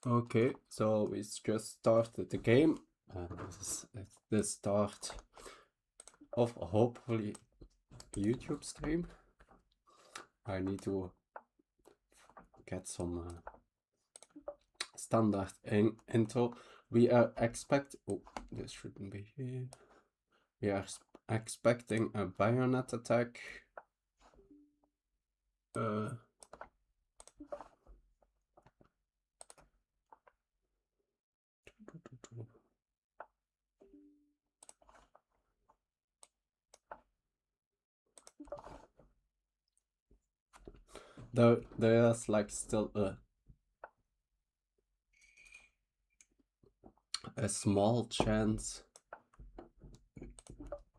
Okay, so we just started the game, and this is the start of hopefully YouTube stream. I need to get some standard intro. We are oh, this shouldn't be here. We are expecting a bayonet attack. There's like still a small chance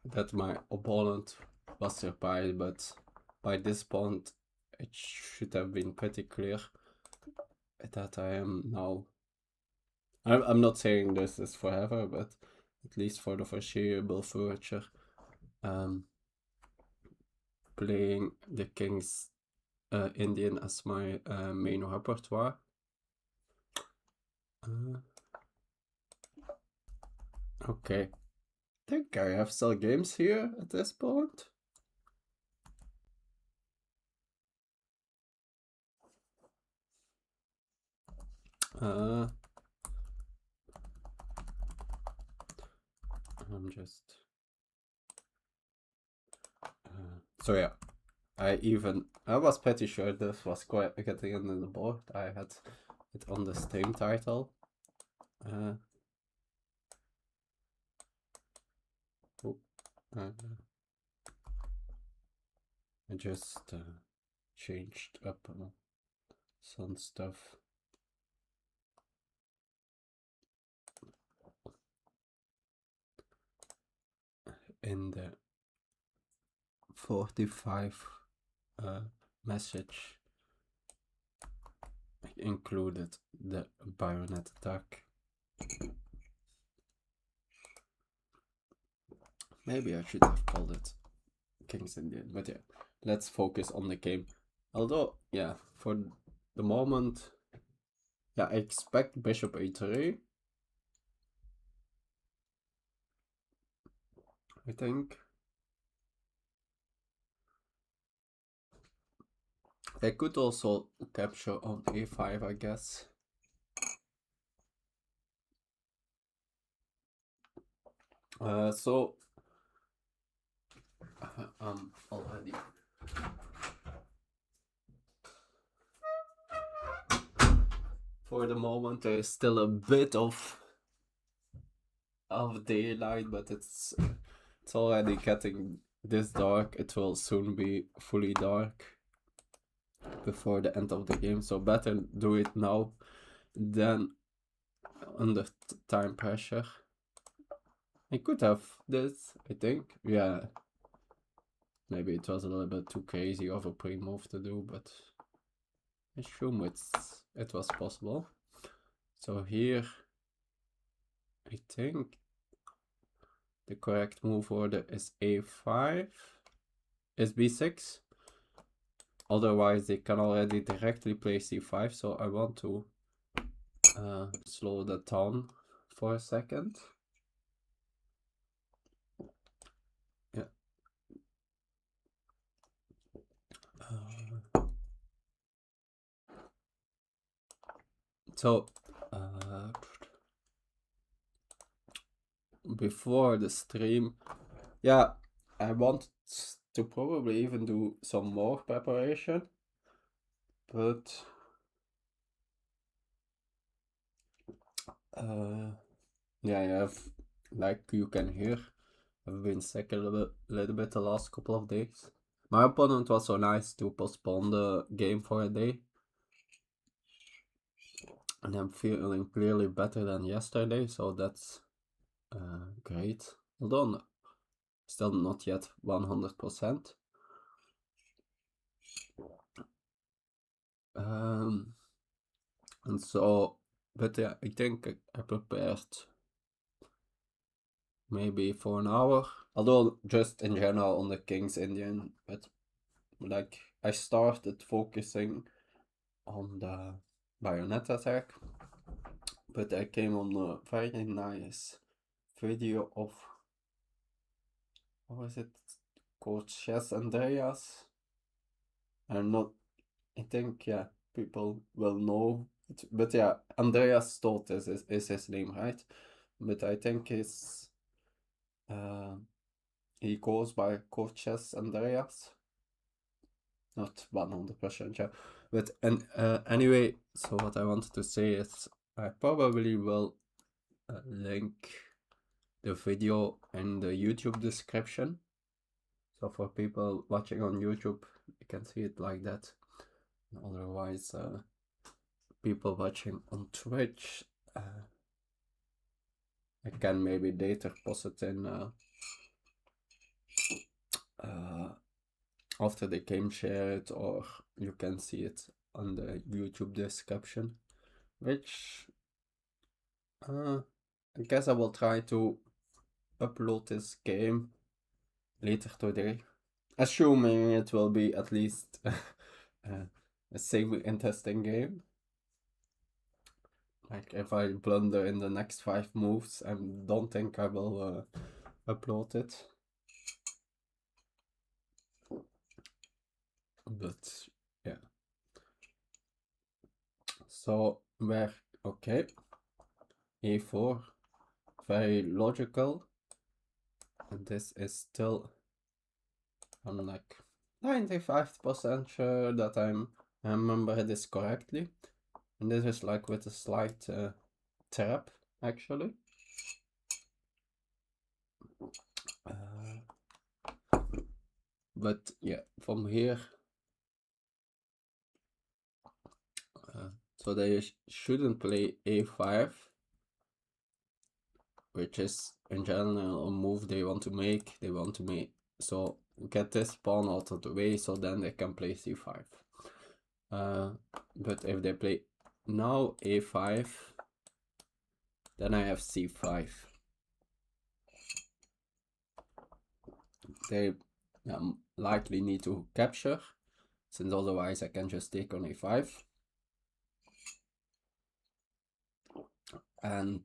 that my opponent was surprised, but by this point it should have been pretty clear that I am now. I'm not saying this is forever, but at least for the foreseeable future, playing the King's Indian as my main repertoire. Okay, I think I have still games here at this point. I'm just so yeah, I was pretty sure this was quite getting into the board. I had it on the Steam title. I just changed up some stuff. In the 45 message, I included the Bayonet Attack. Maybe I should have called it King's Indian, but yeah, let's focus on the game. Although, yeah, for the moment, yeah, I expect Bishop A3. I think. I could also capture on A5, I guess. So I'm already. For the moment, there is still a bit of daylight, but it's already getting this dark. It will soon be fully dark before the end of the game, so better do it now than under time pressure. I could have this, I think. Yeah, maybe it was a little bit too crazy of a pre-move to do, but I assume it was possible. So here, I think the correct move order is A5, is B6. Otherwise, they can already directly play C5, so I want to slow that down for a second. Yeah. So, before the stream, yeah, I want to probably even do some more preparation, but yeah, I have, like you can hear, I've been sick a little bit the last couple of days. My opponent was so nice to postpone the game for a day, and I'm feeling clearly better than yesterday, so that's great. Although still not yet 100%. And so, but yeah, I think I prepared maybe for an hour. Although just in general on the King's Indian, but like I started focusing on the Bayonet Attack. but I came on a very nice video of, how is it, Coach Chess Andreas. I'm not, I think, yeah, people will know it, but yeah, Andreas Stolt is his name, right? But I think uh, he goes by Coach Chess Andreas. Not 100% sure. But anyway, so what I wanted to say is I probably will link the video in the YouTube description. So for people watching on YouTube, you can see it like that. Otherwise, people watching on Twitch, I can maybe later post it in after the game shared, or you can see it on the YouTube description, which I guess I will try to upload this game later today, assuming it will be at least a semi-interesting game. Like if I blunder in the next 5 moves, I don't think I will upload it. But yeah. So okay, a4, very logical, and this is still, I'm like 95% sure that I remember this correctly, and this is like with a slight trap actually. But yeah, from here, so they shouldn't play a5, which is in general a move they want to make. They want to make, so get this pawn out of the way, so then they can play c5. But if they play now a5, then I have c5. They likely need to capture, since otherwise I can just take on a5. And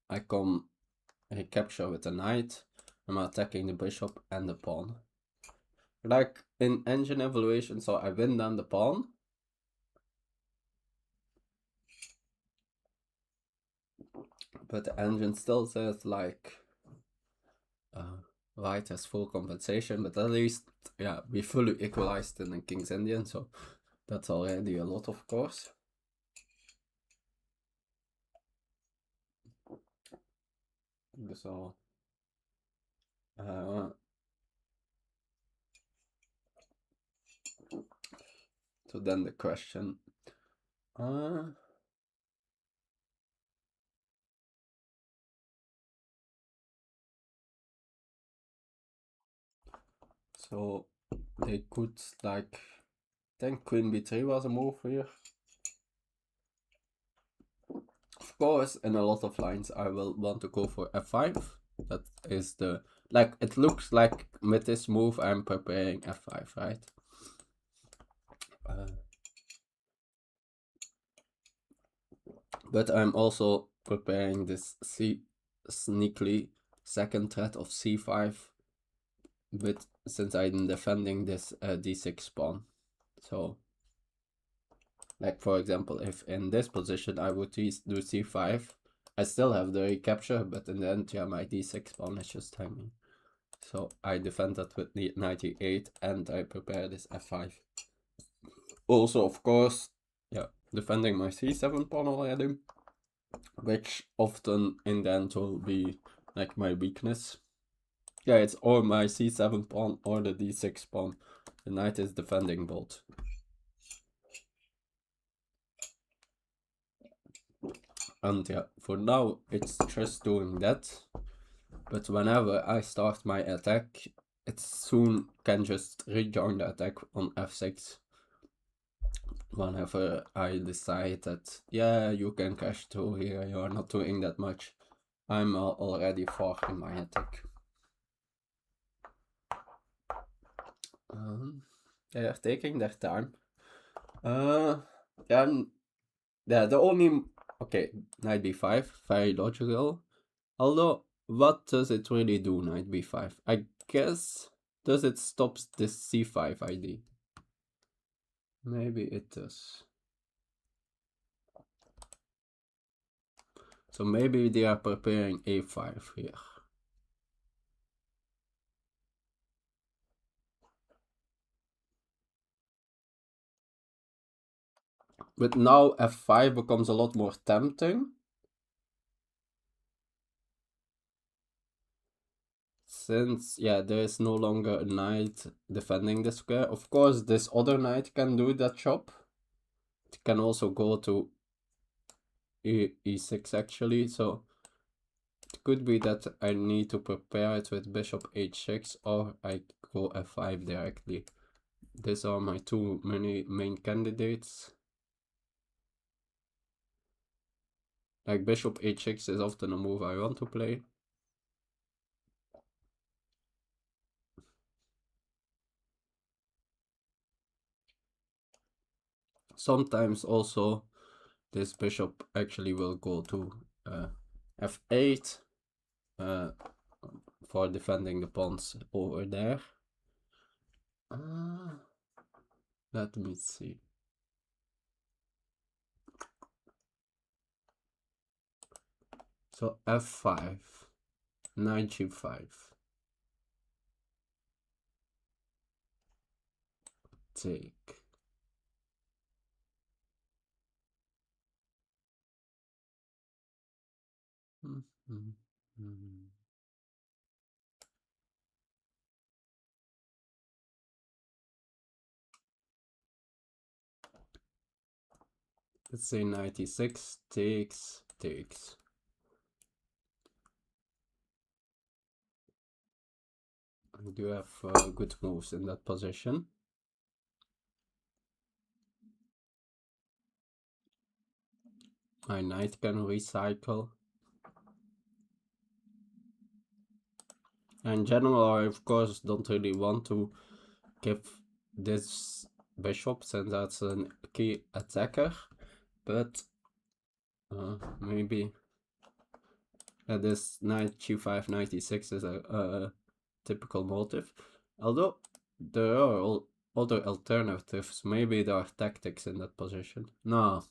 I come recapture with the knight. I'm attacking the bishop and the pawn. Like in engine evaluation, so I win then the pawn. But the engine still says like white has full compensation, but at least, yeah, we fully equalized in the King's Indian, so that's already a lot, of course. So so then the question, so they could, like, I think queen b3 was a move here. Of course, in a lot of lines I will want to go for f5. That is the, like, it looks like with this move I'm preparing f5, right? But I'm also preparing this sneakily second threat of c5, but since I'm defending this d6 pawn. So, like, for example, if in this position I would do c5, I still have the recapture, but in the end, yeah, my d6 pawn is just hanging. So I defend that with the 98 and I prepare this f5. Also, of course, yeah, defending my c7 pawn already, which often in the end will be like my weakness. Yeah, it's or my c7 pawn or the d6 pawn. The knight is defending both. And yeah, for now it's just doing that. But whenever I start my attack, it soon can just rejoin the attack on f6. Whenever I decide that, yeah, you can cash through here, you are not doing that much, I'm already far in my attack. They are taking their time. Yeah, Yeah, the only... Okay, knight b5, very logical. Although, what does it really do, knight b5? I guess, does it stop this c5 ID? Maybe it does. So maybe they are preparing a5 here. But now f5 becomes a lot more tempting. Since, yeah, there is no longer a knight defending the square. Of course, this other knight can do that job. It can also go to e6 actually, so it could be that I need to prepare it with bishop h6 or I go f5 directly. These are my two main candidates. Like bishop h6 is often a move I want to play. Sometimes also this bishop actually will go to f8 for defending the pawns over there. Let me see. So f5, knight g5, take. Let's say 96 takes. I do have good moves in that position. My knight can recycle. In general, I of course don't really want to give this bishop since that's a key attacker, but maybe this knight g5 96 is a typical motive. Although there are other alternatives, maybe there are tactics in that position. No,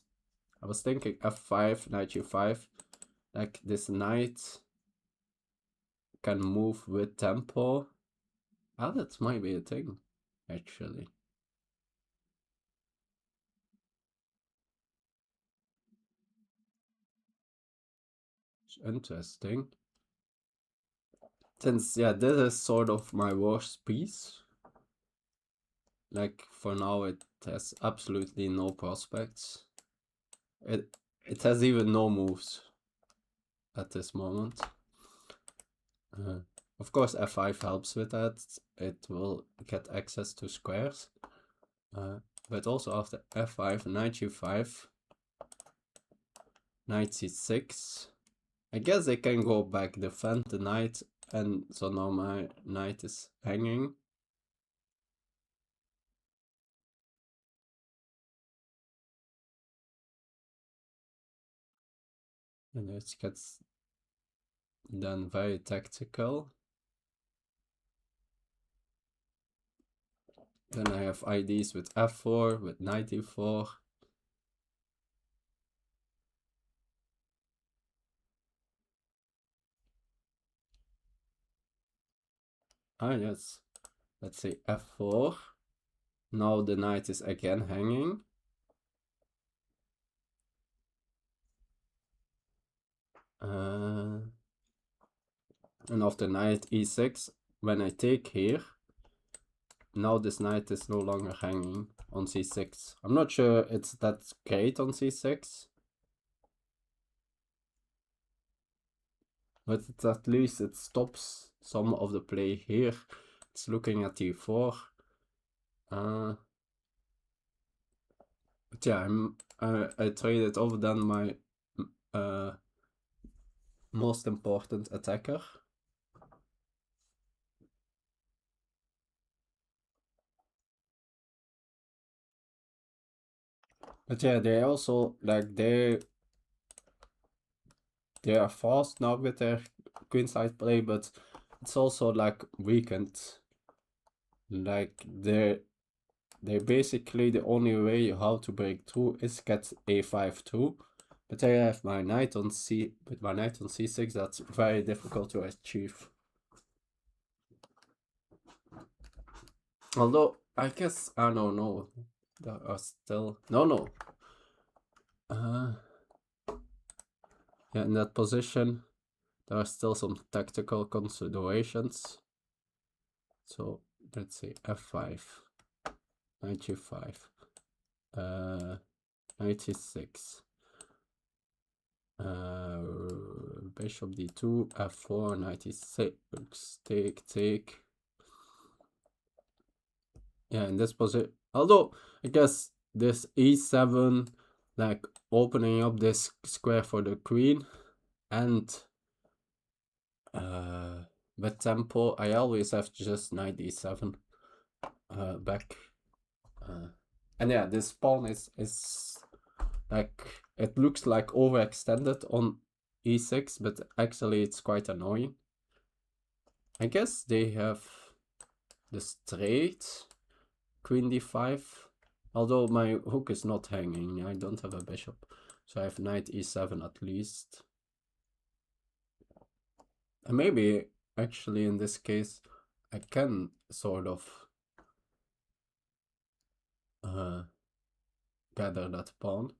I was thinking f5, knight g5, like this knight can move with tempo. Ah, that might be a thing, actually. It's interesting. Since, yeah, this is sort of my worst piece. Like, for now, it has absolutely no prospects. It has even no moves at this moment. Of course, f5 helps with that. It will get access to squares. But also after f5, knight g5, knight c6. I guess they can go back, defend the knight, and so now my knight is hanging. And it gets then very tactical. Then I have IDs with f4, with knight e4. Ah, yes. Let's say f4. Now the knight is again hanging. And after knight e6, when I take here, now this knight is no longer hanging on c6. I'm not sure it's that great on c6. But at least it stops some of the play here. It's looking at e4. But yeah, I traded off then my most important attacker. But yeah, they also like they are fast now with their queenside play, but it's also like weakened. Like they basically the only way how to break through is get a5 too. But I have my knight on c with my knight on c6, that's very difficult to achieve. Although I guess I don't know. There are still no. Uh yeah, in that position there are still some tactical considerations. So let's say f5, knight g5, 96, bishop d2, f4, 96, take. Yeah, in this position, although I guess this e7, like opening up this square for the queen, and with tempo, I always have just knight e7 back. And yeah, this pawn is like, it looks like overextended on e6, but actually it's quite annoying. I guess they have the straight queen d5, although my rook is not hanging. I don't have a bishop, so I have knight e7 at least. And maybe actually in this case I can sort of gather that pawn.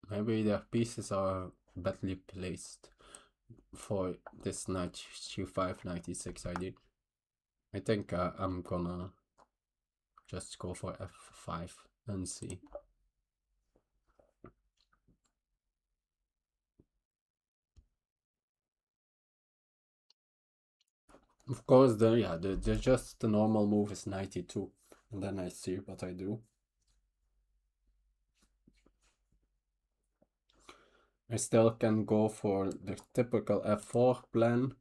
Maybe their pieces are badly placed for this knight g5, knight e6 idea. I think I'm gonna just go for f5 and see. Of course, the just the normal move is 92, and then I see what I do. I still can go for the typical f4 plan,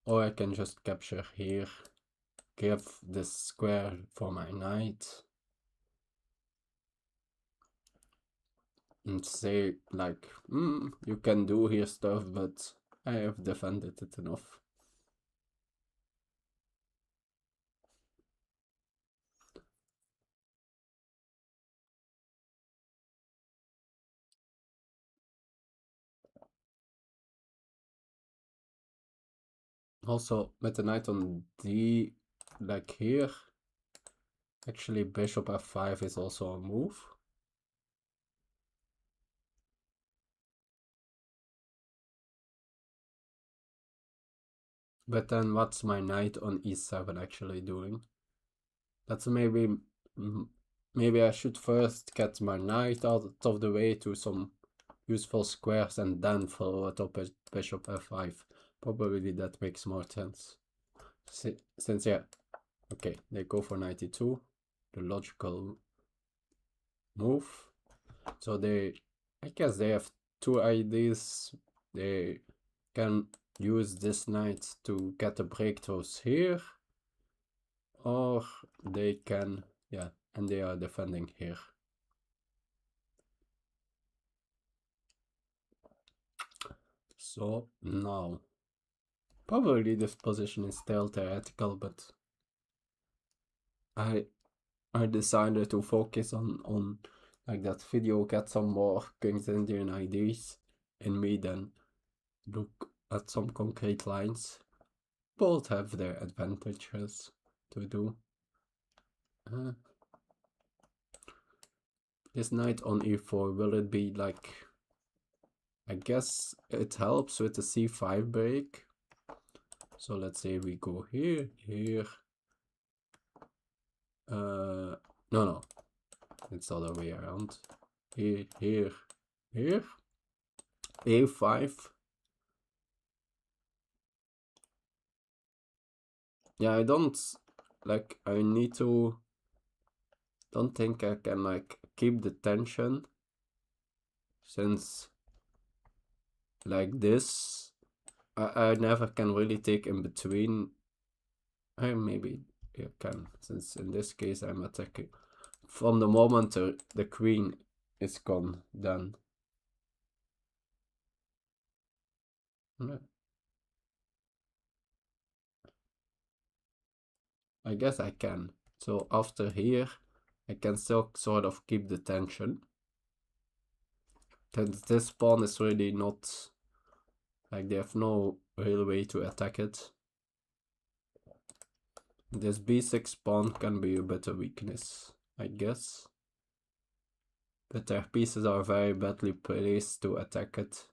or I can just capture here, give this square for my knight, and say like, you can do here stuff, but I have defended it enough. Also, with the knight on d, like here, actually bishop f5 is also a move. But then what's my knight on e7 actually doing? That's maybe I should first get my knight out of the way to some useful squares and then follow it up with bishop f5. Probably that makes more sense. Since yeah, okay, they go for 92, the logical move. So I guess they have two ideas. They can use this knight to get the breakthroughs here, or they can, yeah, and they are defending here. So now, probably this position is still theoretical, but I decided to focus on like that video, get some more King's Indian ideas in me, then look at some concrete lines. Both have their advantages to do. This knight on e4, will it be like, I guess it helps with the c5 break. So let's say we go here, here. No, it's the other way around. Here, here, here. a5. Yeah, I don't like, I need to, don't think I can like keep the tension, since like this I never can really take in between. I maybe you can, since in this case I'm attacking. from the moment the queen is gone, then. I guess I can. So after here, I can still sort of keep the tension. Since this pawn is really not, like, they have no real way to attack it. This b6 pawn can be a bit of weakness, I guess. But their pieces are very badly placed to attack it.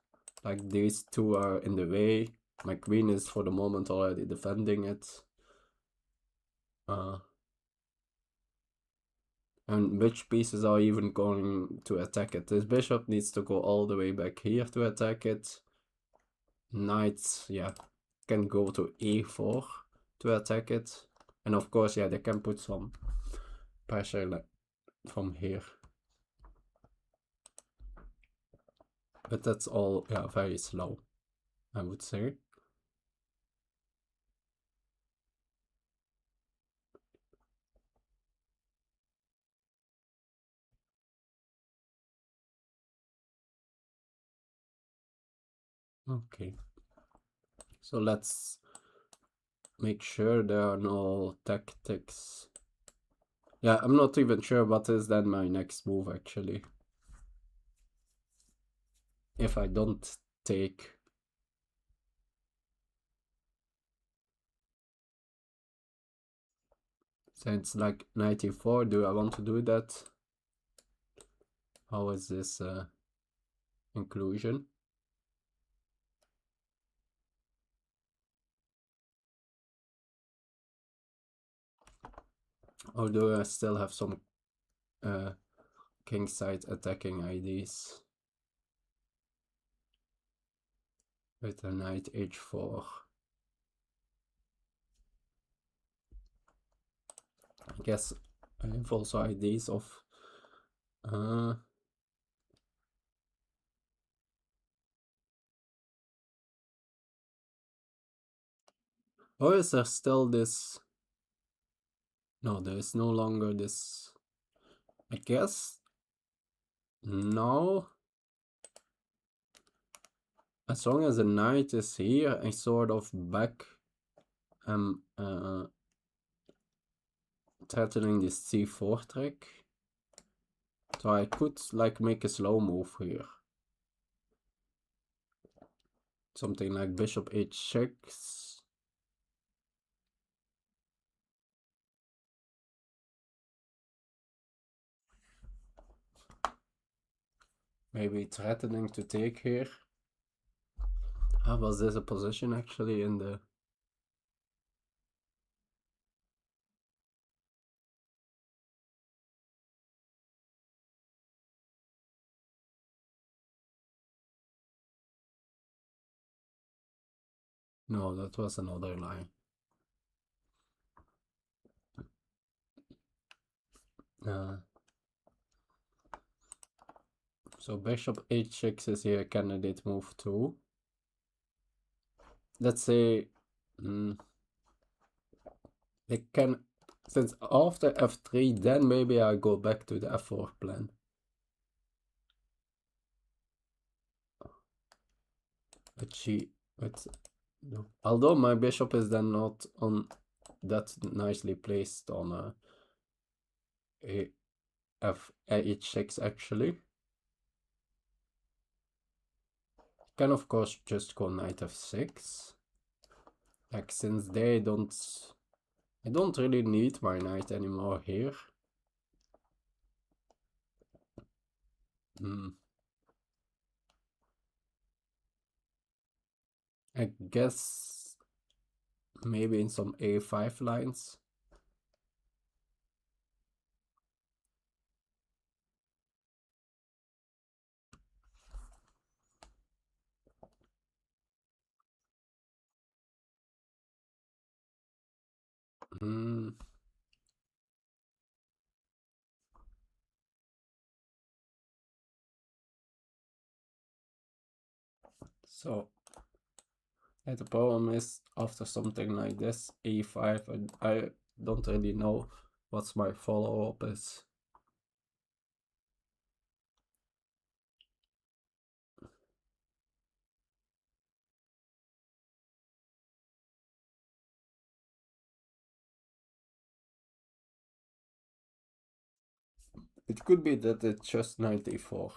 Like, these two are in the way. My queen is for the moment already defending it. And which pieces are even going to attack it? This bishop needs to go all the way back here to attack it. Knights, yeah, can go to e4 to attack it. And of course, yeah, they can put some pressure from here. But that's all, yeah, very slow, I would say. Okay. So let's make sure there are no tactics. Yeah, I'm not even sure what is then my next move actually. If I don't take. So it's like 94, do I want to do that? How is this inclusion? Or do I still have some kingside attacking IDs? With a knight h4. I guess I have also IDs of or is there still this? No, there is no longer this. I guess no. As long as the knight is here, I sort of back threatening this c4 trick. So I could like make a slow move here. Something like bishop h6. Maybe threatening to take here. How was this a position actually in the... No, that was another line. So bishop h6 is here, candidate move 2. Let's say they can, since after f3, then maybe I go back to the f4 plan. No. Although my bishop is then not on that nicely placed on h6 actually. Can of course just go knight f6. Like, since I don't really need my knight anymore here. I guess maybe in some a5 lines. So the problem is, after something like this, e5, I don't really know what's my follow-up is. It could be that it's just 94.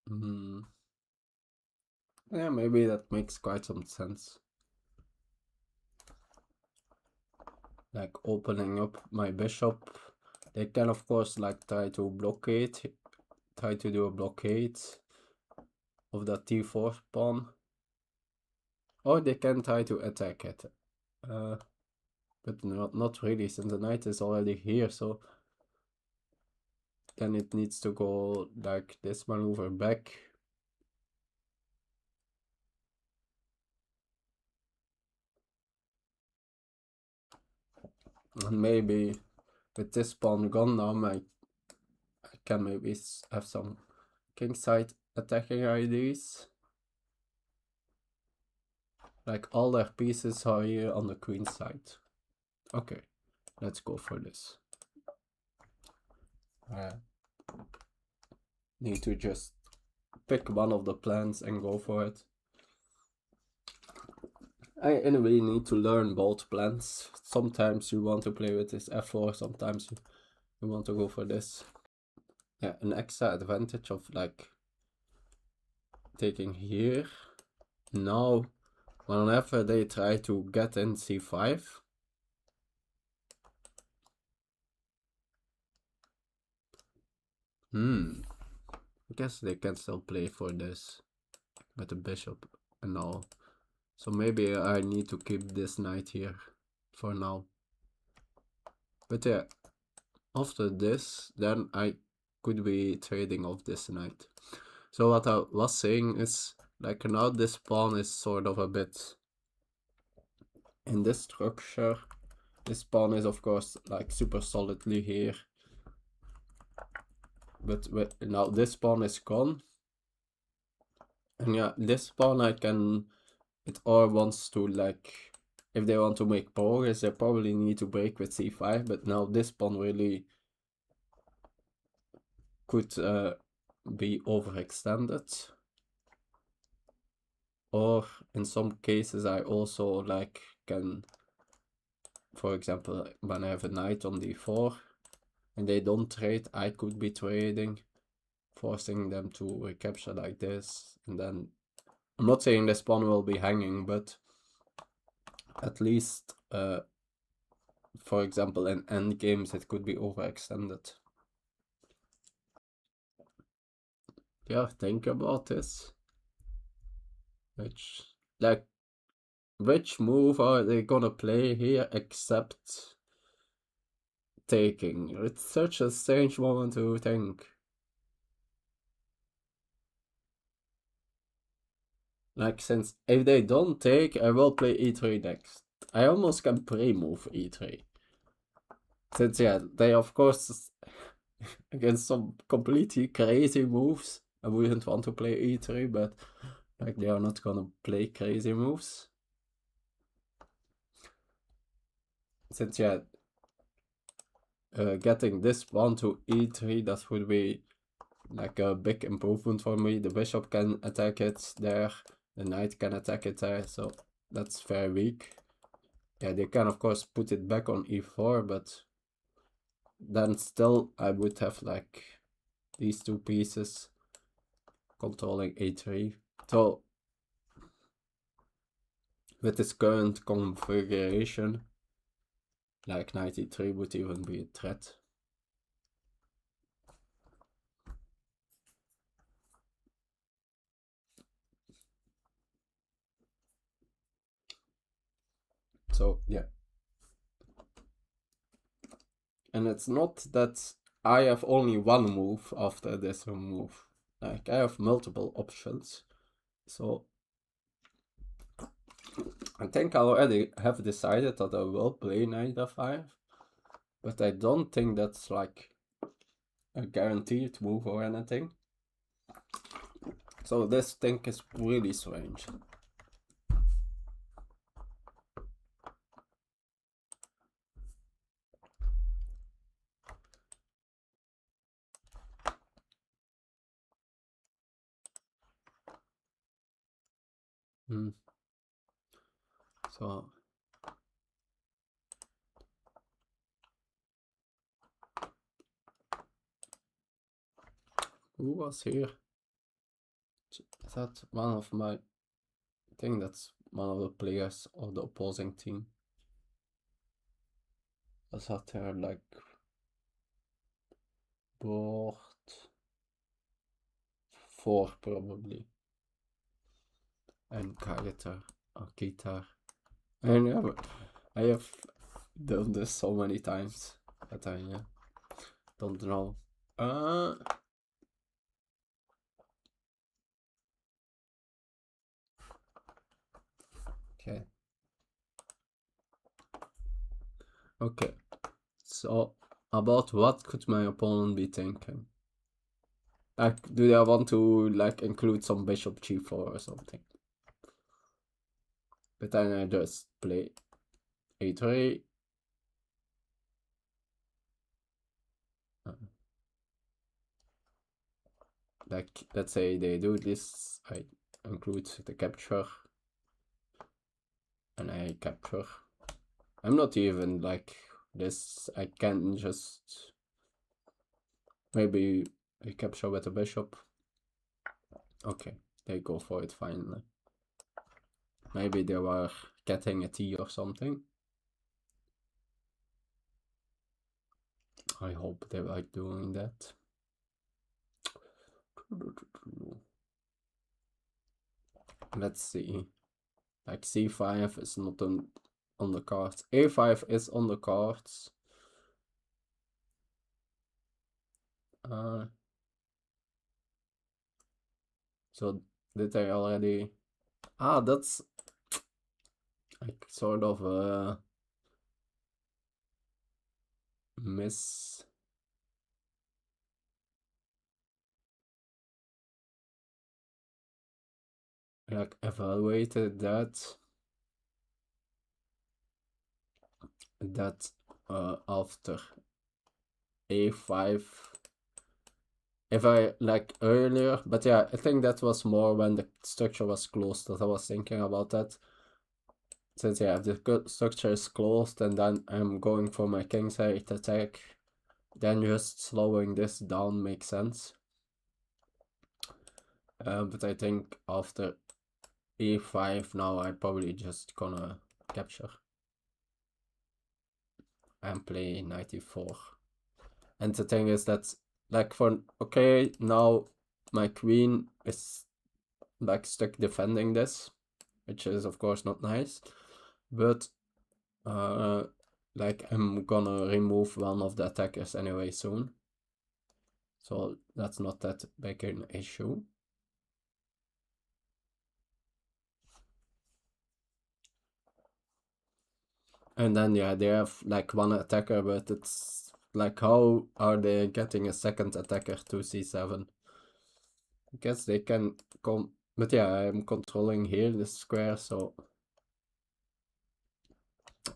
Hmm. Yeah, maybe that makes quite some sense. Like opening up my bishop. They can of course like try to do a blockade of that t4 pawn. Or they can try to attack it. But not really, since the knight is already here, so then it needs to go like this maneuver back. And maybe with this pawn gone now, I can maybe have some kingside attacking ideas. Like all their pieces are here on the queen side. Okay, let's go for this. Need to just pick one of the plans and go for it. I anyway need to learn both plans. Sometimes you want to play with this f4, sometimes you want to go for this. Yeah, an extra advantage of like taking here. Now, whenever they try to get in c5, I guess they can still play for this with the bishop and all. So maybe I need to keep this knight here for now. But yeah, after this, then I could be trading off this knight. So what I was saying is, like now this pawn is sort of a bit in this structure. This pawn is of course like super solidly here. But now this pawn is gone. And yeah, this pawn it all wants to like, if they want to make progress, they probably need to break with c5, but now this pawn really could be overextended. Or in some cases I also like can, for example, when I have a knight on d4 and they don't trade, I could be trading, forcing them to recapture like this. And then I'm not saying this pawn will be hanging, but at least for example in endgames it could be overextended. Yeah, think about this. Which move are they gonna play here except taking? It's such a strange moment to think. Like, since if they don't take, I will play e3 next. I almost can pre-move e3. Since, yeah, they of course, against some completely crazy moves, I wouldn't want to play e3, but like they are not gonna play crazy moves. Since, yeah, getting this pawn to e3, that would be like a big improvement for me. The bishop can attack it there, the knight can attack it there, so that's very weak. Yeah, they can of course put it back on e4, but then still I would have like these two pieces controlling a3. So with this current configuration, like knight e3 would even be a threat. So yeah. And it's not that I have only one move after this move. Like I have multiple options. So I think I already have decided that I will play knight f5. But I don't think that's like a guaranteed move or anything. So this thing is really strange. So who was here? Is that one of my... I think that's one of the players of the opposing team. Was that there like board 4 probably, and guitar or guitar. I have done this so many times that I don't know. Okay. Okay. So about what could my opponent be thinking? Like, do they want to like include some bishop g4 or something? But then I just play a3. Like, let's say they do this, I include the capture, and I capture. I'm not even like this. I can just maybe I capture with a bishop. Okay, they go for it finally. Maybe they were getting a T or something. I hope they were doing that. Let's see. Like c5 is not on the cards. a5 is on the cards. So did I already... Ah, that's like sort of a miss. Like evaluated that after a5, if I like earlier, but yeah, I think that was more when the structure was closed that I was thinking about that. Since yeah, the structure is closed and then I'm going for my kingside attack, then just slowing this down makes sense. But I think after a5 now I'm probably just gonna capture and play knight e4. And the thing is that like for okay, now my queen is like stuck defending this, which is of course not nice, but like I'm gonna remove one of the attackers anyway soon, so that's not that big an issue. And then yeah, they have like one attacker, but it's like how are they getting a second attacker to c7? I guess they can come, but yeah, I'm controlling here the square, so...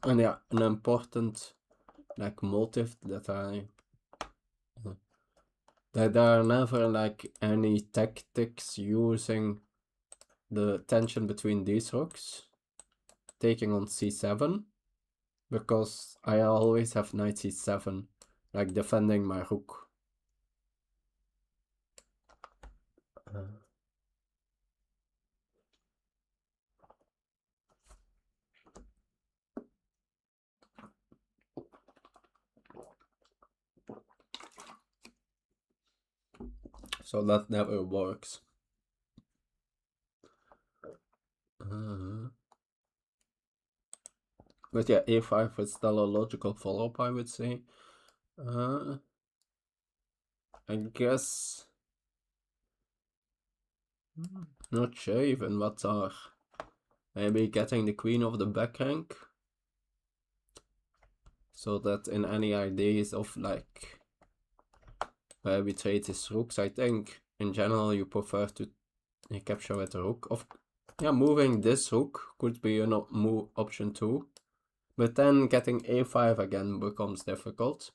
And yeah, an important like motive that that there are never like any tactics using the tension between these rooks taking on c7, because I always have knight c7 like defending my rook. So that never works. But yeah, a5 is still a logical follow-up, I would say. I guess... Not sure even what are... Maybe getting the queen of the back rank, so that in any ideas of like where we trade his rooks, I think in general you prefer to capture with a rook. Yeah, moving this rook could be an option too, but then getting a5 again becomes difficult.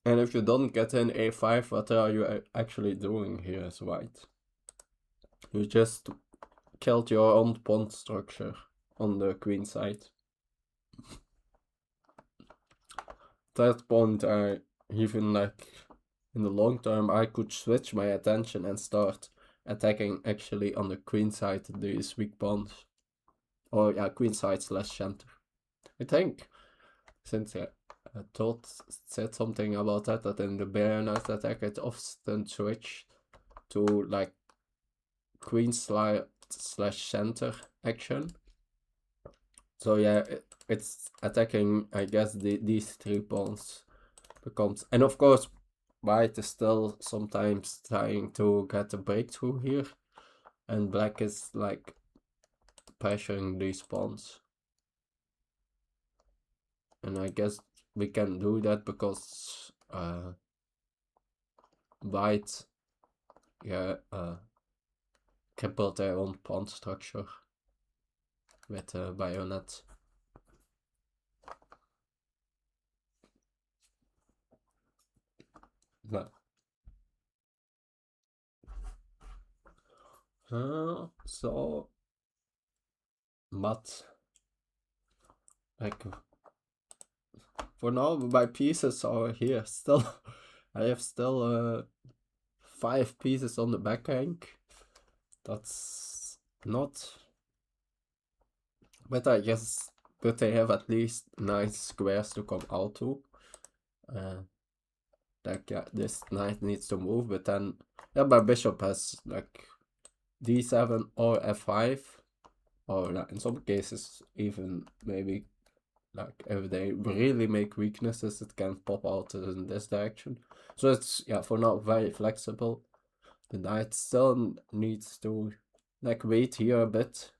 And if you don't get in a5, what are you actually doing here as white? You just killed your own pawn structure on the queen side. That point, I even like in the long term, I could switch my attention and start attacking actually on the queen side these weak pawns. Or yeah, queen side slash center. I think since I thought said something about that in the Bayonet Attack it often switched to like queen slash center action. So yeah, it's attacking, I guess, these 3 pawns becomes, and of course white is still sometimes trying to get a breakthrough here, and black is like pressuring these pawns. And I guess we can do that because white, yeah, crippled their own pawn structure with a bayonet. No. So, but like for now, my pieces are here still. I have still 5 pieces on the back rank. That's not, but I guess, but they have at least nice squares to come out to. Like yeah, this knight needs to move, but then yeah, my bishop has like d7 or f5, or in some cases even maybe like if they really make weaknesses, it can pop out in this direction. So it's yeah, for now very flexible. The knight still needs to like wait here a bit.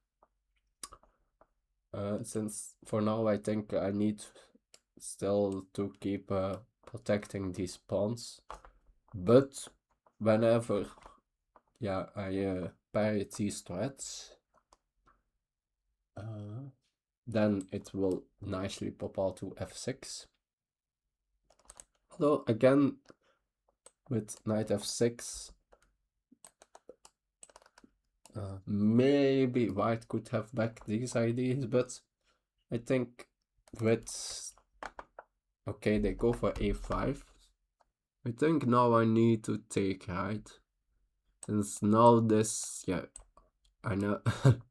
Since for now I think I need still to keep protecting these pawns. But whenever yeah, I parry these threats, then it will nicely pop out to f6. Although again, with knight f6, maybe white could have back these ideas, but I think with, okay, they go for a5. I think now I need to take right, since now this, yeah, I know,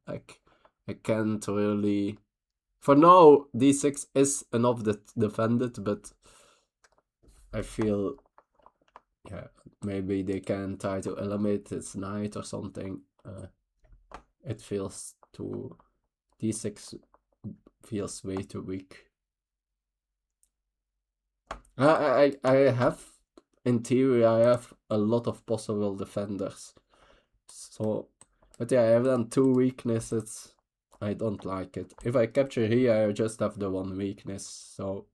like, I can't really, for now, d6 is enough that defended, but I feel, yeah, maybe they can try to eliminate its knight or something. It feels too, d6 feels way too weak. I have, in theory, I have a lot of possible defenders. So, but yeah, I have done 2 weaknesses. I don't like it. If I capture here, I just have the 1 weakness, so,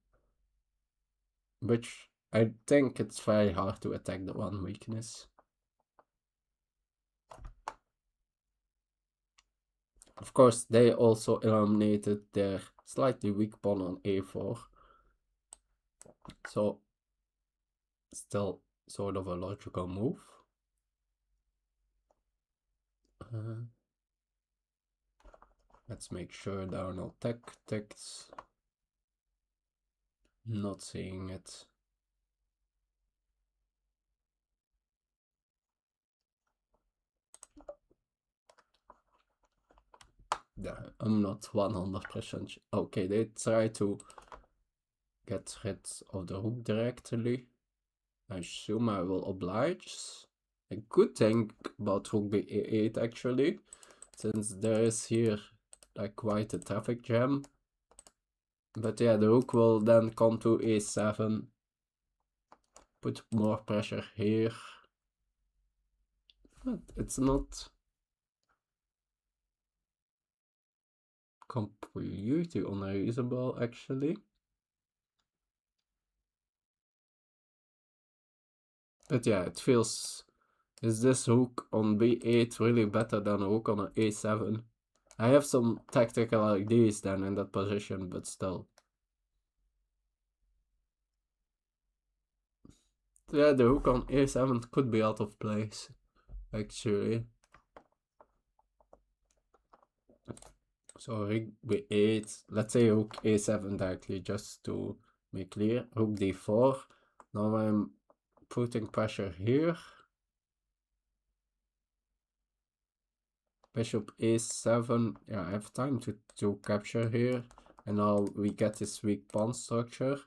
which I think it's very hard to attack the 1 weakness. Of course, they also eliminated their slightly weak pawn on a4. So, still sort of a logical move. Let's make sure there are no tactics. Not seeing it. Yeah, I'm not 100%. Okay, they try to get rid of the rook directly. I assume I will oblige. A good thing about rook b8 actually, since there is here like quite a traffic jam. But yeah, the rook will then come to a7, put more pressure here. But it's not completely unreasonable actually. But yeah, it feels, is this rook on b8 really better than a rook on an a7? I have some tactical ideas then in that position, but still. Yeah, the rook on a7 could be out of place, actually. So rook b8, let's say rook a7 directly, just to make clear. Rook d4. Now I'm putting pressure here. Bishop a7. Yeah, I have time to capture here. And now we get this weak pawn structure.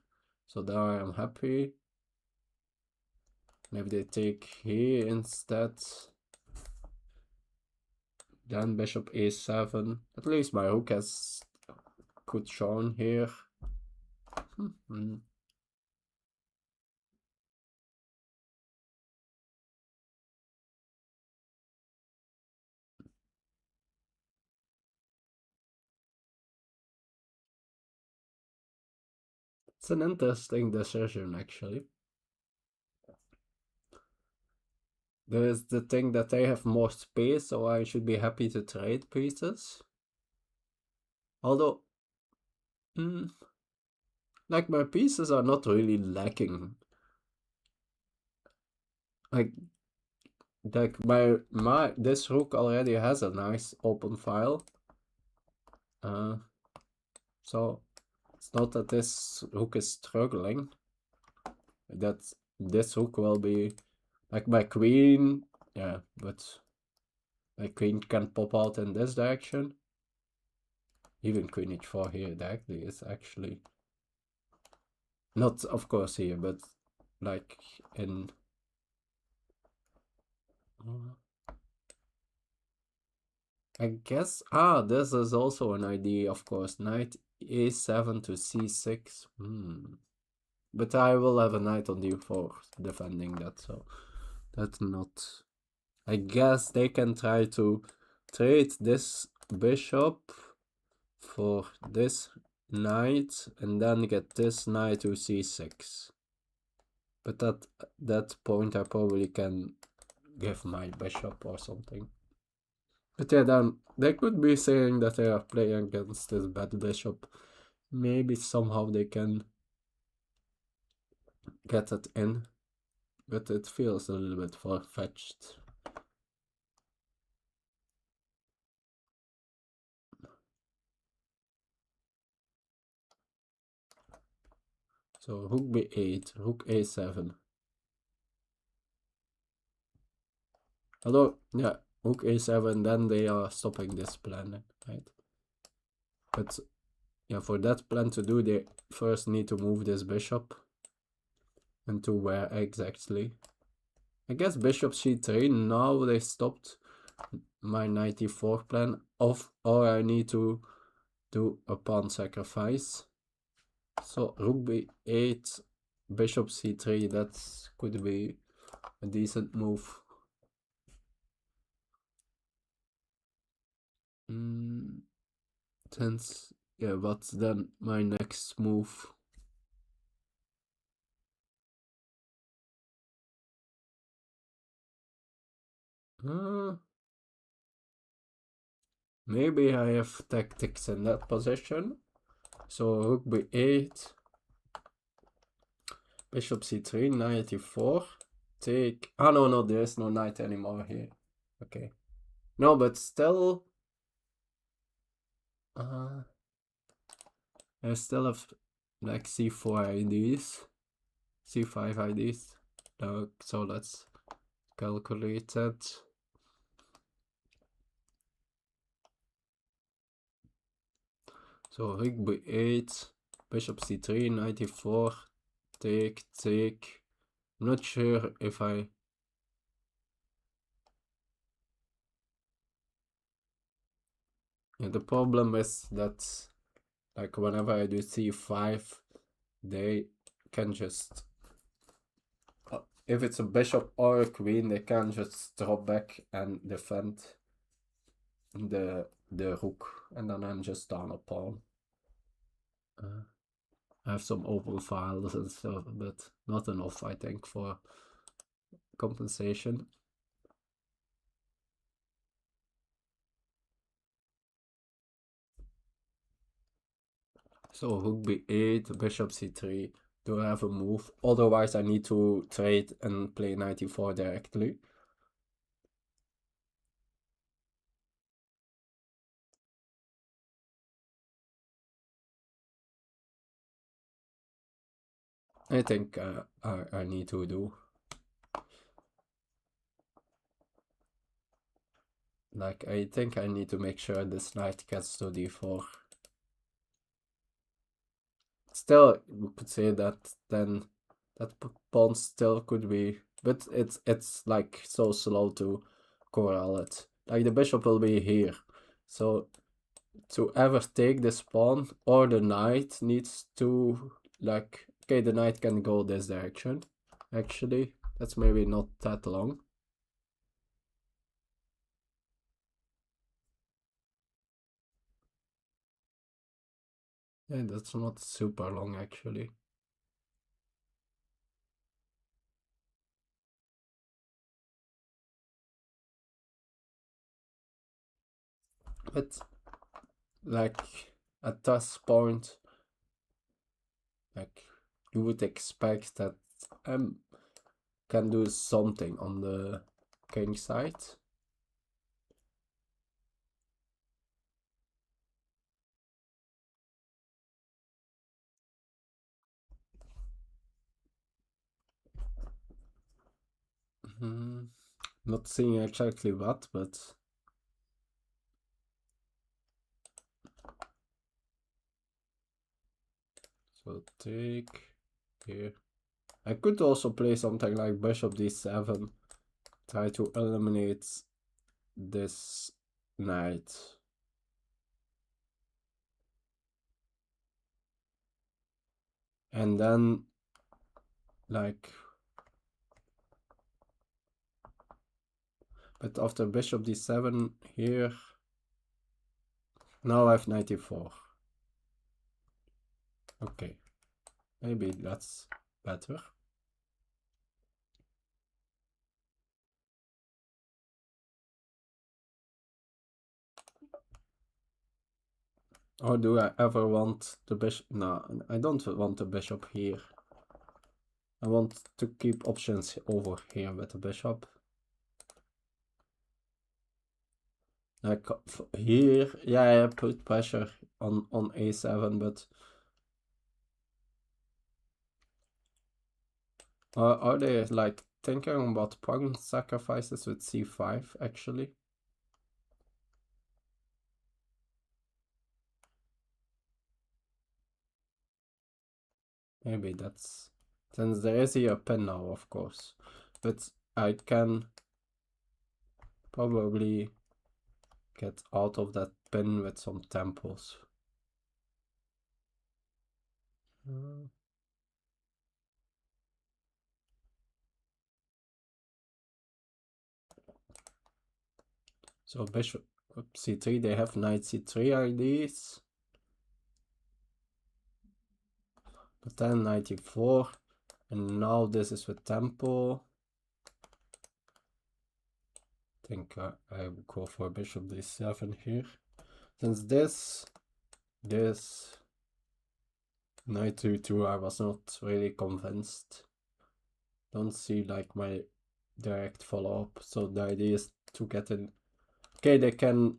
So there I am happy. Maybe they take here instead. Then bishop a7. At least my rook has good shown here. It's an interesting decision, actually. There is the thing that they have more space, so I should be happy to trade pieces. Although, like my pieces are not really lacking. Like my this rook already has a nice open file. So it's not that this rook is struggling. That this rook will be like my queen. Yeah, but my queen can pop out in this direction. Even queen h4 here directly is actually not, of course, here, but like in I guess this is also an idea, of course. Knight a7 to c6. But I will have a knight on d4 defending that, so that's not. I guess they can try to trade this bishop for this knight and then get this knight to c6. But at that point I probably can give my bishop or something. But yeah, then they could be saying that they are playing against this bad bishop. Maybe somehow they can get it in. But it feels a little bit far-fetched. So rook b8, rook a7. Although, yeah, rook a7, then they are stopping this plan, right? But yeah, for that plan to do, they first need to move this bishop. And to where exactly? I guess bishop c3, now they stopped my knight e4 plan, or I need to do a pawn sacrifice. So rook b8, bishop c3, that could be a decent move. Since, yeah, what's then my next move? Maybe I have tactics in that position. So rook b8, bishop c3, knight e4, take. Oh no, there is no knight anymore here. Okay. No, but still, I still have like c4 IDs, c5 IDs. So let's calculate that. So rook b8, bishop c3, knight e4, take, take. I'm not sure if I. Yeah, the problem is that, like, whenever I do c5, they can just. If it's a bishop or a queen, they can just drop back and defend the rook, and then I'm just down a pawn. I have some open files and stuff, but not enough, I think, for compensation. So rook b8, bishop c3, to have a move. Otherwise, I need to trade and play 94 directly. I think I need to do. Like, I think I need to make sure this knight gets to d4. Still, you could say that then that pawn still could be, but it's like so slow to corral it. Like the bishop will be here, so to ever take this pawn or the knight needs to like, okay, the knight can go this direction. Actually, that's maybe not that long. Yeah, that's not super long actually. But like at this point, like you would expect that can do something on the king side. Not seeing exactly what, but so take here. I could also play something like bishop d7, try to eliminate this knight. And then like, but after bishop d7 here, now I have 94. Okay, maybe that's better. Or do I ever want the bishop? No, I don't want the bishop here. I want to keep options over here with the bishop. Like here, yeah, I put pressure on a7, but are they like thinking about pawn sacrifices with c5 actually? Maybe that's, since there is here a pin now, of course, but I can probably get out of that pin with some tempos. So bishop c3, they have knight c3 ideas. But then 94, and now this is with tempo. I think I will go for bishop d7 here. Since this knight to 2, I was not really convinced. Don't see like my direct follow-up. So the idea is to get in. Okay, they can,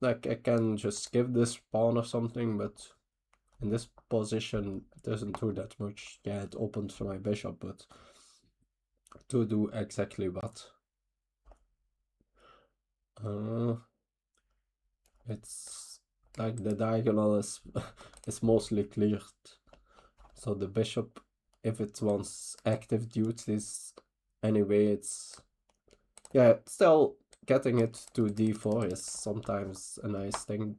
like, I can just give this pawn or something, but in this position it doesn't do that much. Yeah, it opens for my bishop, but to do exactly what? It's like the diagonal is is mostly cleared. So the bishop, if it wants active duties, anyway, it's, yeah, still getting it to d4 is sometimes a nice thing,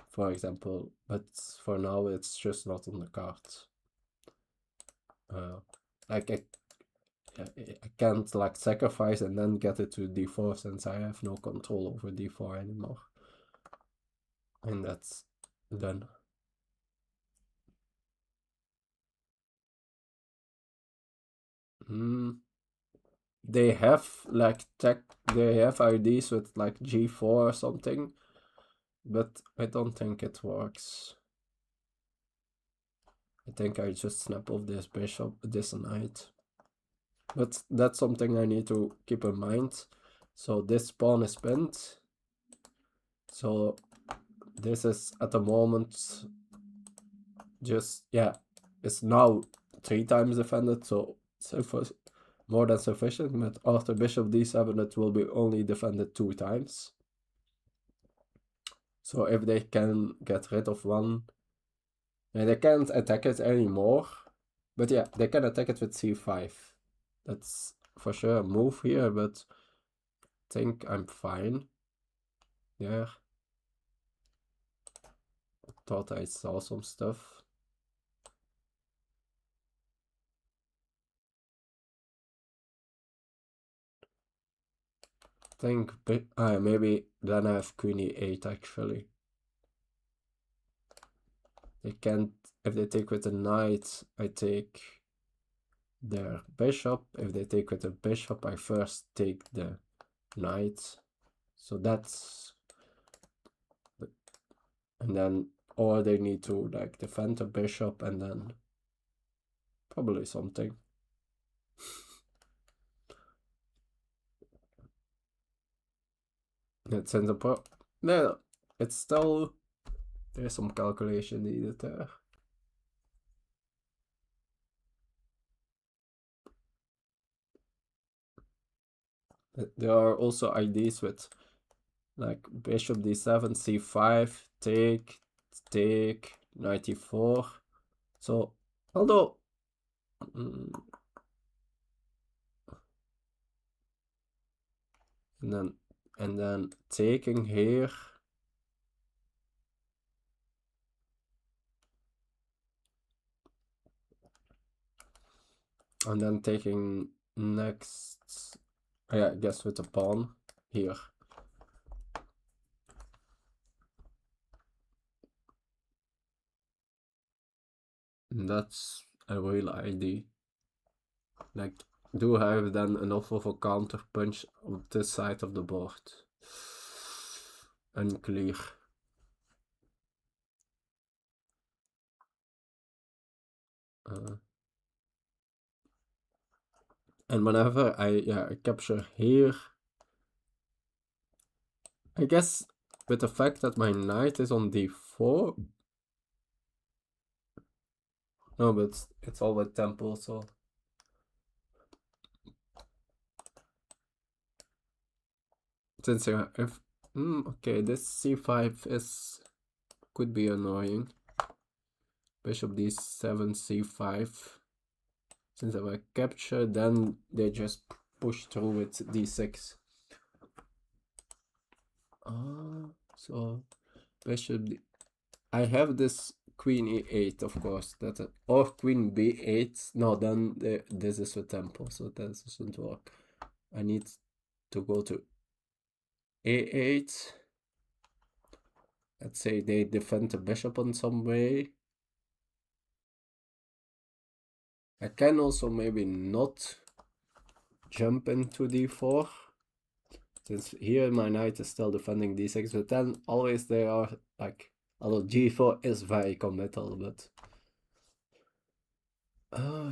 for example, but for now it's just not on the cards. Like I can't like sacrifice and then get it to d4 since I have no control over d4 anymore. And that's done. They have like they have IDs with like G4 or something, but I don't think it works. I think I just snap off this bishop, this knight. But that's something I need to keep in mind. So this pawn is pinned. So this is at the moment just, yeah, it's now 3 times defended, so more than sufficient. But after bishop d7 it will be only defended 2 times. So if they can get rid of one, and they can't attack it anymore, but yeah, they can attack it with c5. That's for sure a move here, but I think I'm fine there. I thought I saw some stuff. I think maybe then I have queen e8 actually. They can't, if they take with the knight, I take their bishop. If they take with the bishop, I first take the knight. So that's, and then, or they need to like defend the bishop and then probably something. It's in the no, it's still, there's some calculation needed there. There are also ideas with like bishop d7, c5, take, knight e4. So, although, and then taking here. And then taking next, yeah, I guess with the pawn here. And that's a real idea. Like, do I have then enough of a counter punch on this side of the board? Unclear. And whenever I capture here, I guess with the fact that my knight is on d4. No, but it's all with tempo, so. Since if okay, this c5 could be annoying. Bishop d7, c5. Since if I capture, then they just push through with d6. So bishop I have this queen e8, of course, or queen b8. No, then this is with tempo, so that doesn't work. I need to go to a8. Let's say they defend the bishop in some way. I can also maybe not jump into d4, since here my knight is still defending d6, but then always they are like, although g4 is very committal, but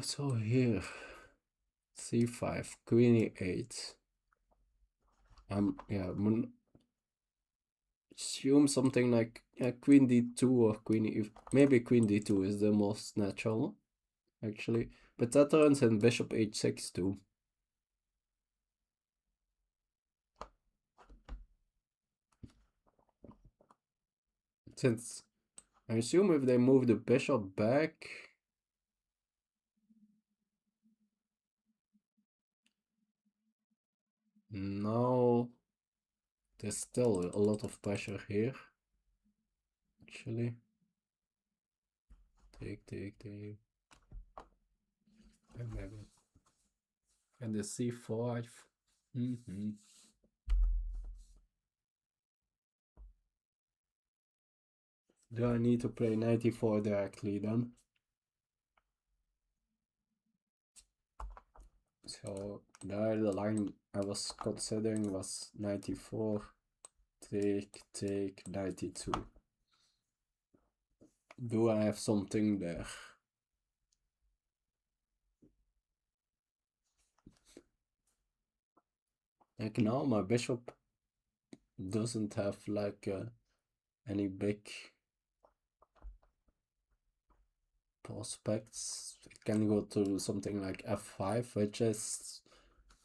so here c5, queen e8. Assume something like queen d2 or queen e, maybe queen d2 is the most natural actually, but that turns in bishop h6 too. Since I assume if they move the bishop back, now there's still a lot of pressure here. Actually, take, and maybe, and the c5. Do I need to play 94 directly then? So there the line I was considering was 94, take, 92. Do I have something there? Like now my bishop doesn't have like any big prospects. It can go to something like f5, which is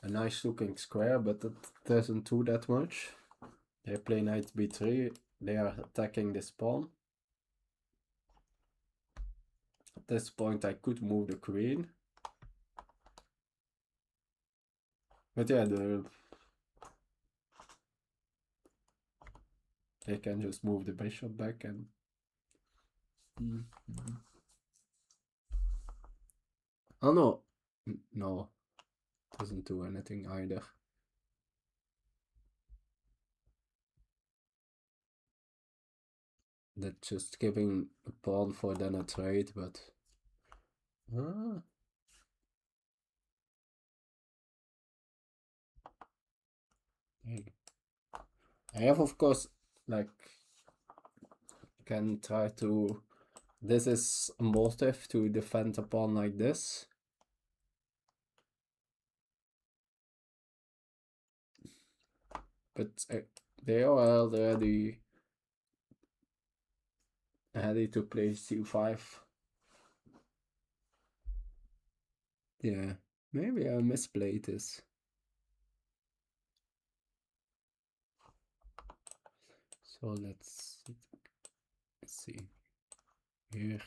a nice looking square, but it doesn't do that much. They play knight b3, they are attacking this pawn. At this point I could move the queen. But yeah, they can just move the bishop back and... Oh no, no, doesn't do anything either. That's just giving a pawn for then a trade, but... I have, of course, like, can try to... This is a motive to defend a pawn like this. But they are already ready to play c5. Yeah, maybe I misplayed this. So let's see. Here.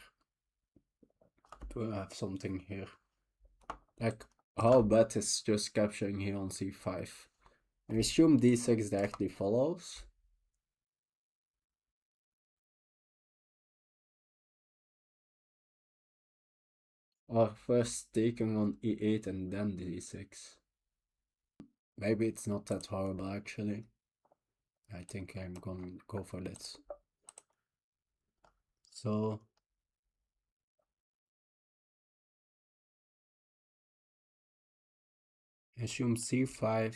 Do I have something here? Like, how bad is just capturing here on c5? I assume d6 directly follows. Or first taking on e8 and then d6. Maybe it's not that horrible actually. I think I'm going to go for this. So assume c5.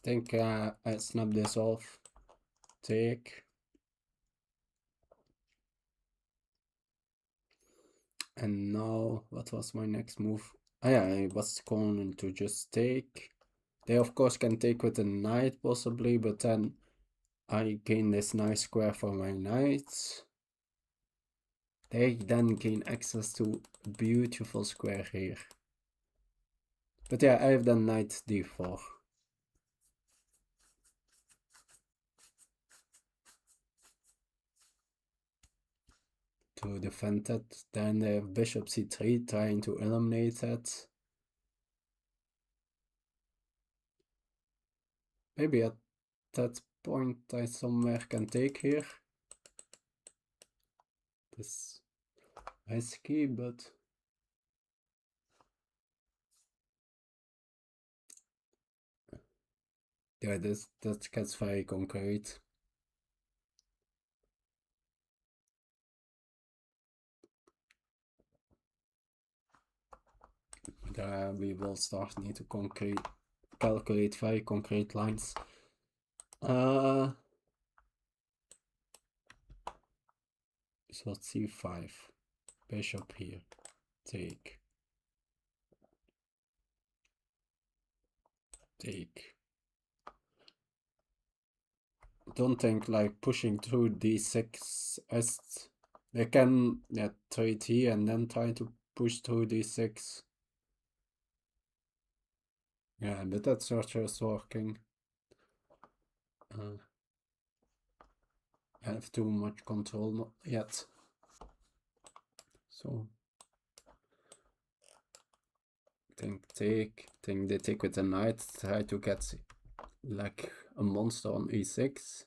Think I snap this off. Take. And now, what was my next move? Oh yeah, I was going to just take. They of course can take with a knight possibly, but then I gain this nice square for my knights. They then gain access to a beautiful square here. But yeah, I have done knight d4. To defend it. Then they have bishop c3 trying to eliminate it. Maybe at that point I somewhere can take here. This risky, but yeah, that gets very concrete. We will start need to calculate very concrete lines. So c5, bishop here, take. Don't think like pushing through d6 as they can trade here and then try to push through d6. Yeah, but that's not just working. I have too much control not yet. So think they take with the knight, try to get like a monster on e6.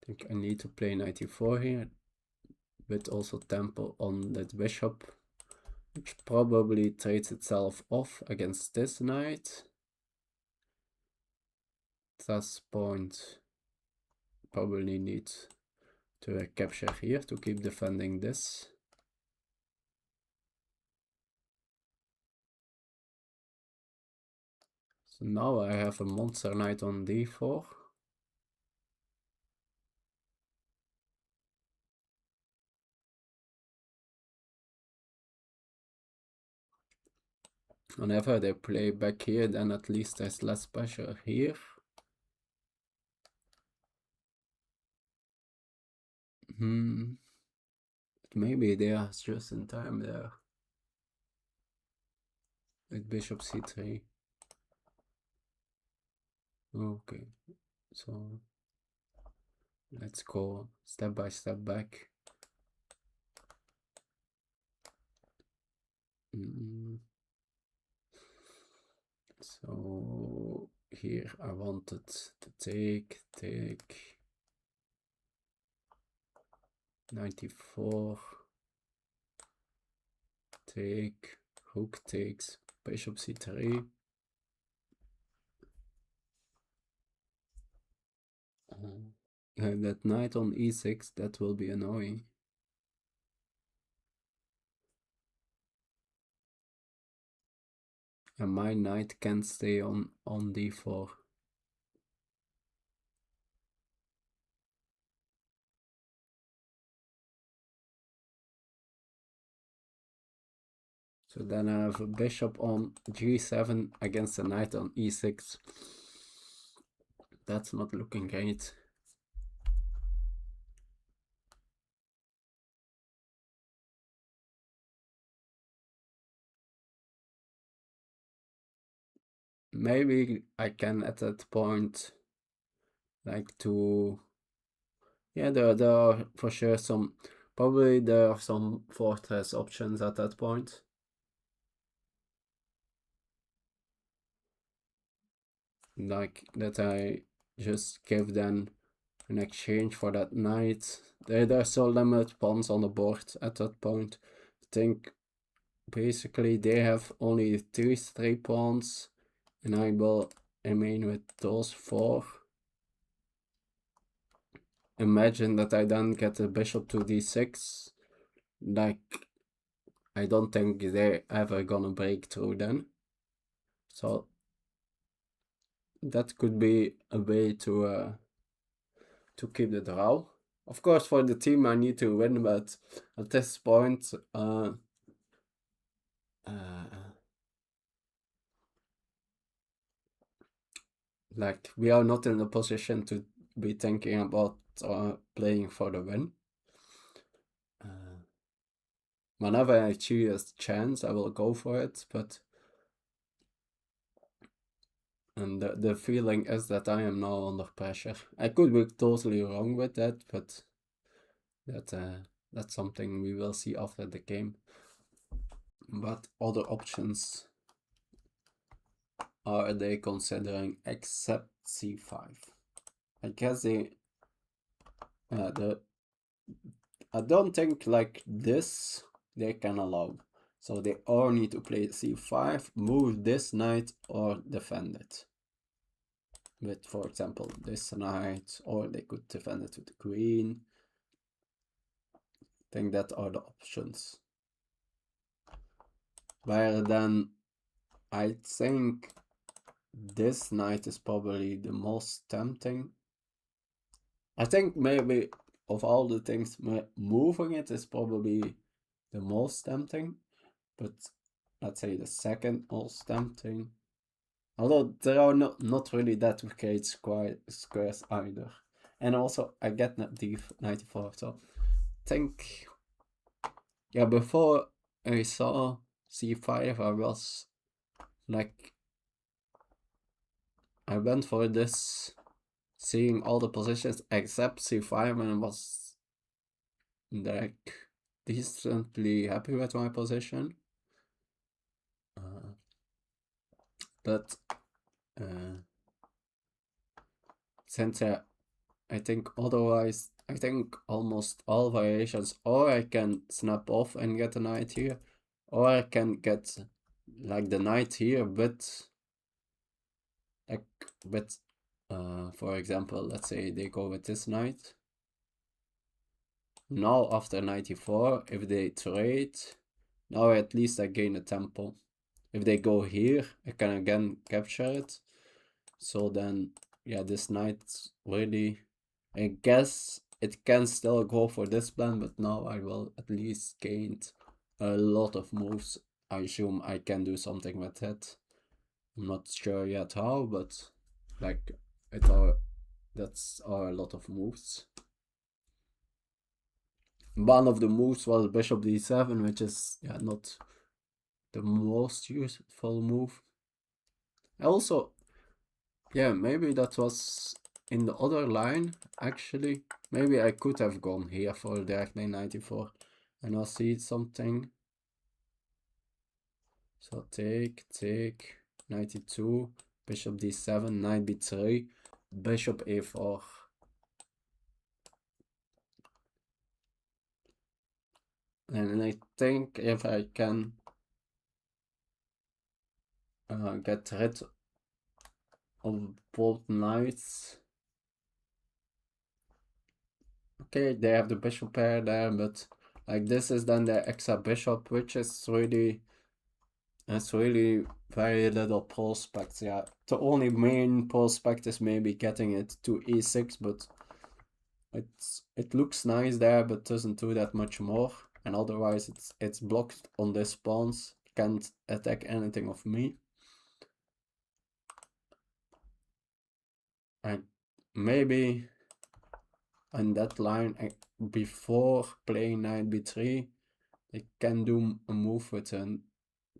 I think I need to play knight e4 here, but also tempo on that bishop, which probably trades itself off against this knight. That's point. Probably need to capture here to keep defending this. So now I have a monster knight on d4. Whenever they play back here, then at least there's less pressure here. Maybe they are just in time there. With bishop c3. Okay, so let's go step by step back. So here I wanted to take 94, take, rook takes, bishop c3. And that knight on e6, that will be annoying. And my knight can stay on d4. So then I have a bishop on g7 against a knight on e6. That's not looking great. Maybe I can at that point like to, yeah, there are for sure some, probably there are some fortress options at that point. Like that I just give them in exchange for that knight. There are so limited pawns on the board at that point. I think basically they have only 3 pawns and I will remain with those 4. Imagine that I then get a bishop to d6. Like, I don't think they're ever gonna break through then. So that could be a way to keep the draw. Of course, for the team I need to win, but at this point, like we are not in a position to be thinking about playing for the win. Whenever I choose a chance, I will go for it, but and the feeling is that I am now under pressure. I could be totally wrong with that, but that's something we will see after the game. But other options are they considering except c5? I guess I don't think like this they can allow. So they all need to play c5, move this knight, or defend it. With, for example, this knight, or they could defend it with the queen. I think that are the options. Where then I think this knight is probably the most tempting. I think maybe of all the things, moving it is probably the most tempting, but let's say the second most tempting. Although there are not really that great squares either. And also I get d94, so I think, yeah, before I saw c5 I was like, I went for this seeing all the positions except c5 and I was like decently happy with my position. But since I think otherwise, I think almost all variations, or I can snap off and get a knight here, or I can get like the knight here, but like with, for example, let's say they go with this knight. Now after 94, if they trade, now at least I gain a tempo. If they go here, I can again capture it. So then, yeah, this knight really, I guess it can still go for this plan, but now I will at least gain a lot of moves I assume I can do something with it. I'm not sure yet how, but like it are that's are a lot of moves. One of the moves was bishop d7, which is not the most useful move. Also, maybe that was in the other line, actually. Maybe I could have gone here for direct knight 94 and I'll see something. So take, 92, bishop d7, knight b3, bishop a4. And I think if I can get rid of both knights. Okay, they have the bishop pair there, but like this is then the extra bishop, which is really, it's really very little prospects. Yeah, the only main prospect is maybe getting it to e6, but it looks nice there, but doesn't do that much more. And otherwise, it's blocked on this pawns. Can't attack anything of me. And maybe on that line before playing knight b3, they can do a move with a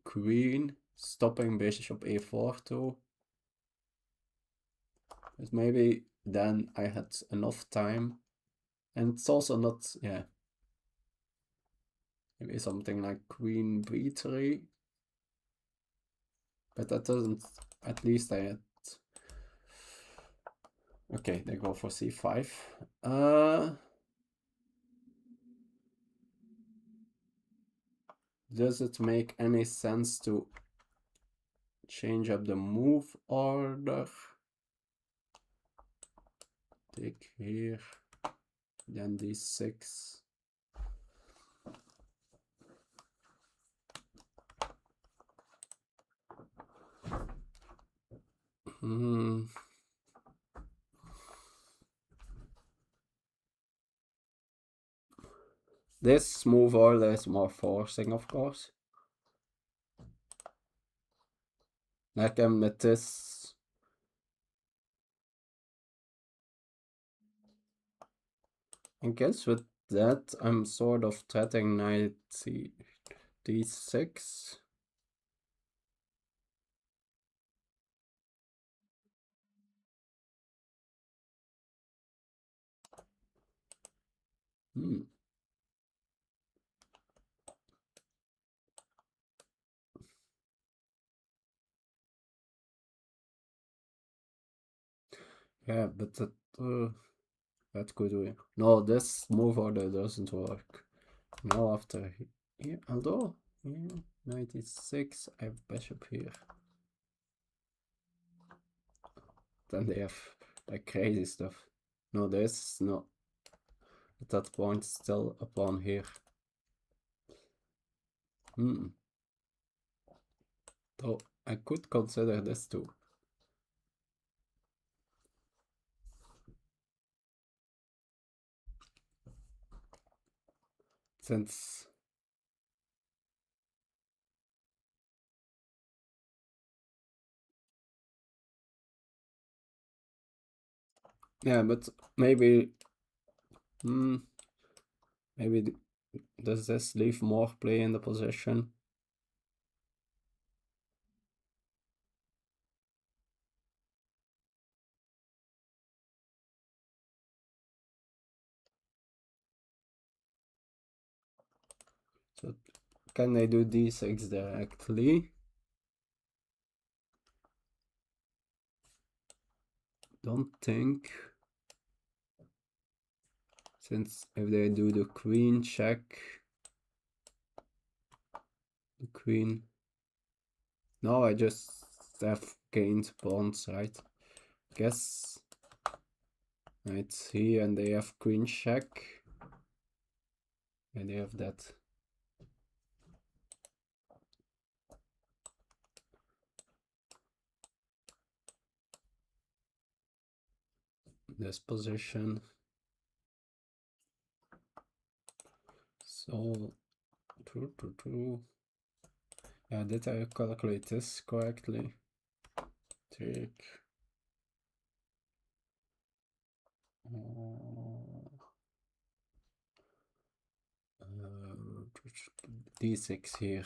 queen, stopping bishop a4 too. But maybe then I had enough time. And it's also not, maybe something like queen b3. But that doesn't, at least I had. Okay, they go for c5. Does it make any sense to change up the move order? Take here, then d6. This move order is more forcing, of course. Like with this. I guess with that, I'm sort of threatening knight d6. Yeah, but that could be. No, this move order doesn't work. Now after here, although here, knight d6, I have bishop here. Then they have like crazy stuff. No, there's no. At that point, still a pawn here. So I could consider this too. Since but maybe maybe does this leave more play in the position? So can I do d6 directly? Don't think. Since if they do the queen check, the queen. No, I just have gained pawns, right? Guess it's here and they have queen check. And they have that. This position. So, true. Did I calculate this correctly? Take. D6 here.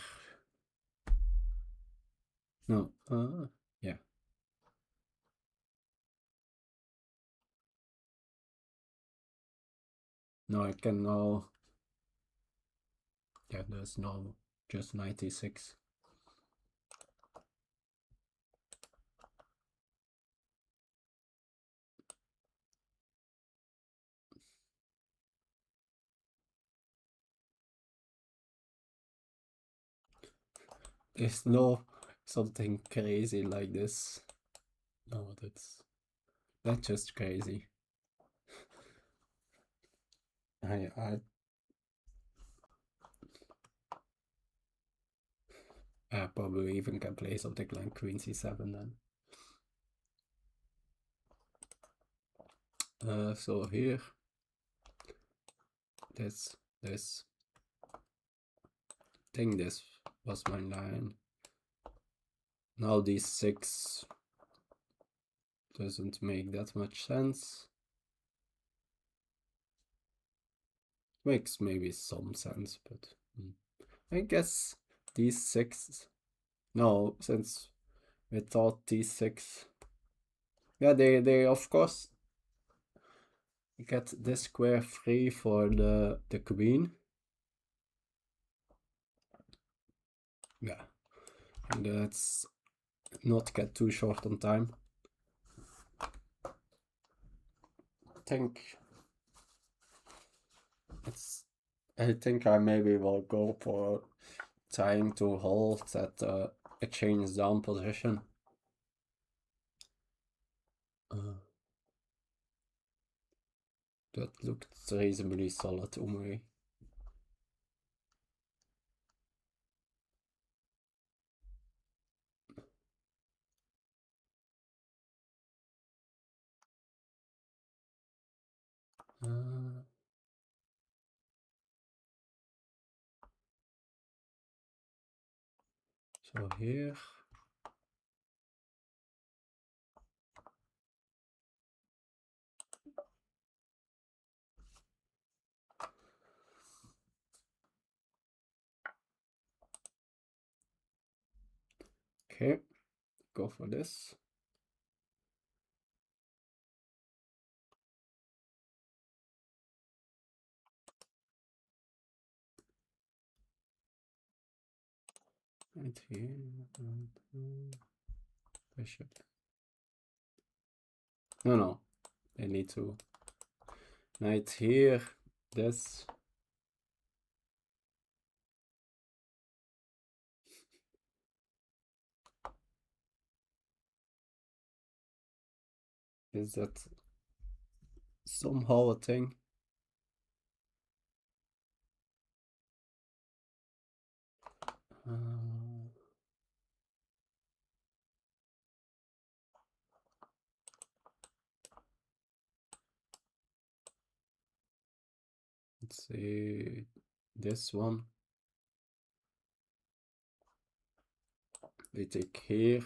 No, yeah. No, I can now. Yeah, there's no, just 96. There's no something crazy like this. No, that's just crazy. I probably even can play something like Queen C7 then. So here, this, I think this was my line. Now these 6 doesn't make that much sense. Makes maybe some sense, but I guess these 6. No, since we thought these 6. Yeah, they of course get this square free for the queen. Yeah, and let's not get too short on time. I think I maybe will go for trying to hold at exchange down position. That looked reasonably solid to me. So here. Okay, go for this. Right here, bishop. No, I need to. Knight here, this. Is that somehow a thing? Let's see this one. We take here.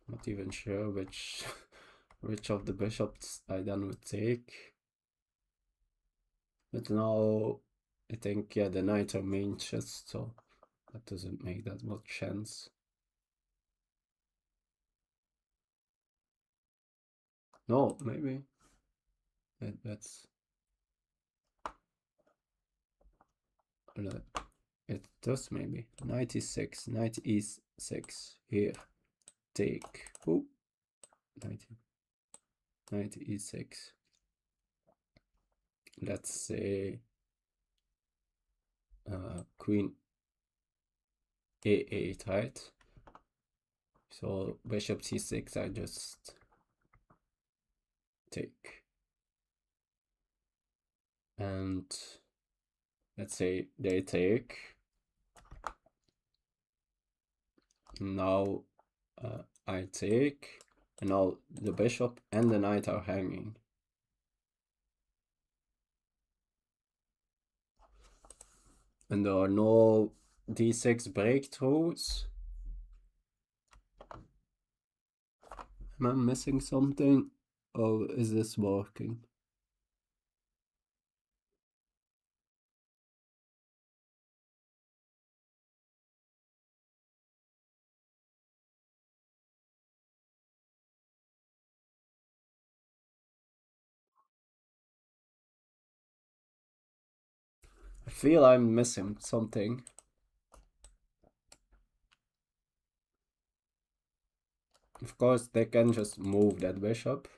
Not even sure which which of the bishops I then would take. But now I think, yeah, the knights are main chest, so that doesn't make that much sense. No, maybe. That's... It does maybe. Knight e6, knight e6. Here, take. Oh, knight e6. Let's say queen a8, right? So bishop c6, I just take. And let's say they take. Now I take, and now the bishop and the knight are hanging. And there are no d6 breakthroughs. Am I missing something? Or is this working? I feel I'm missing something. Of course, they can just move that bishop.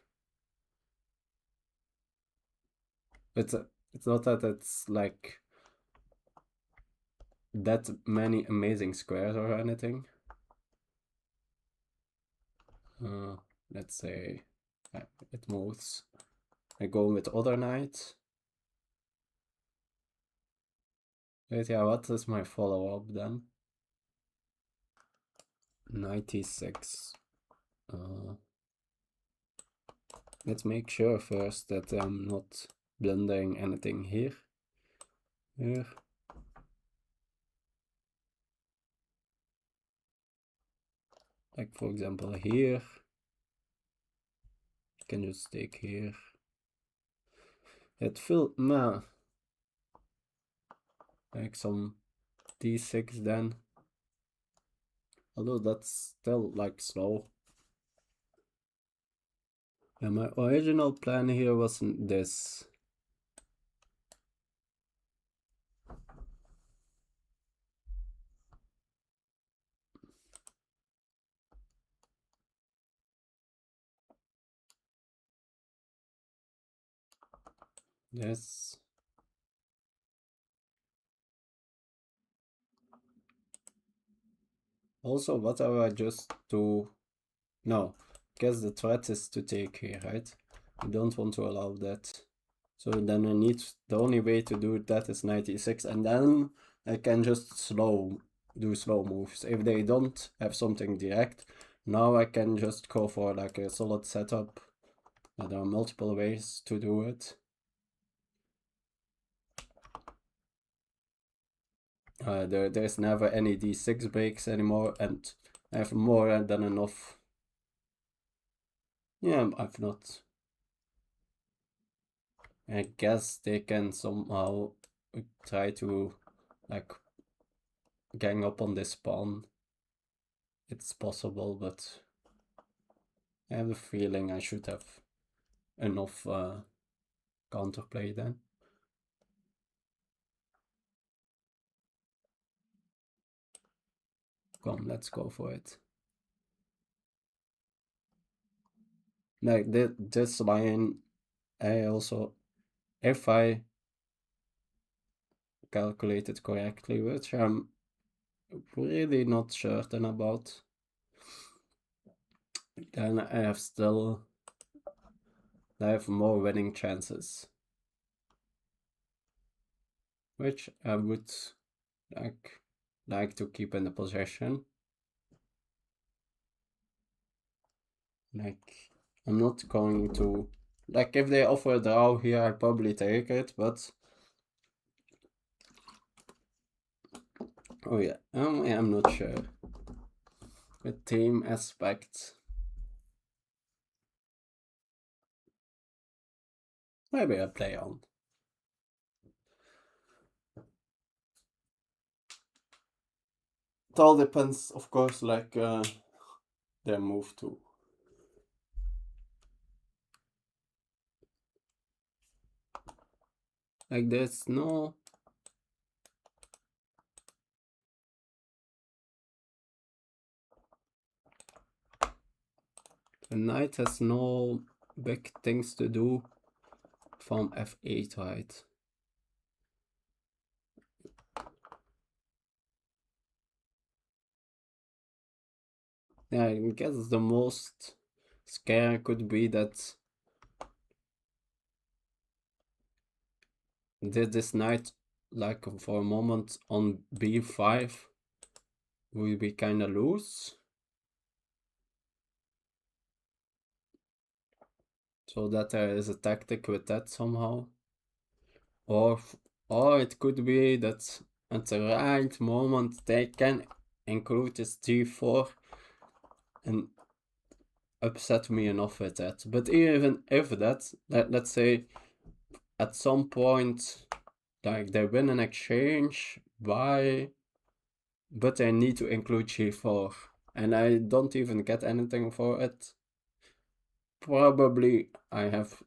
It's not that it's like that many amazing squares or anything. Let's say it moves. I go with other knight. Wait, yeah, what is my follow-up then? 96. Let's make sure first that I'm not blundering anything here. Here. Like for example here. I can just take here. It feels like some d6 then. Although that's still like slow. And my original plan here wasn't this. Yes. Also, what do I just do? No, guess the threat is to take here, right? I don't want to allow that. So then I need, the only way to do that is 96, and then I can just do slow moves. If they don't have something direct, now I can just go for like a solid setup. There are multiple ways to do it. There's never any d6 breaks anymore, and I have more than enough. Yeah, I've not. I guess they can somehow try to like gang up on this pawn. It's possible, but I have a feeling I should have enough counterplay then. Come, let's go for it. Like this line, I also, if I calculated correctly, which I'm really not certain about, then I have more winning chances, which I would like to keep in the possession. Like, I'm not going to, like, if they offer a draw here, I'll probably take it, but oh yeah, I'm not sure. The team aspect. Maybe I play on. It all depends, of course, like their move too. Like there's no the knight has no big things to do from f8, right? Yeah, I guess the most scare could be that this knight, like for a moment on b5, will be kind of loose. So that there is a tactic with that somehow. Or it could be that at the right moment they can include this g4 and upset me enough with that. But even if that, let's say at some point, like they win an exchange by, but they need to include g4, and I don't even get anything for it. Probably I have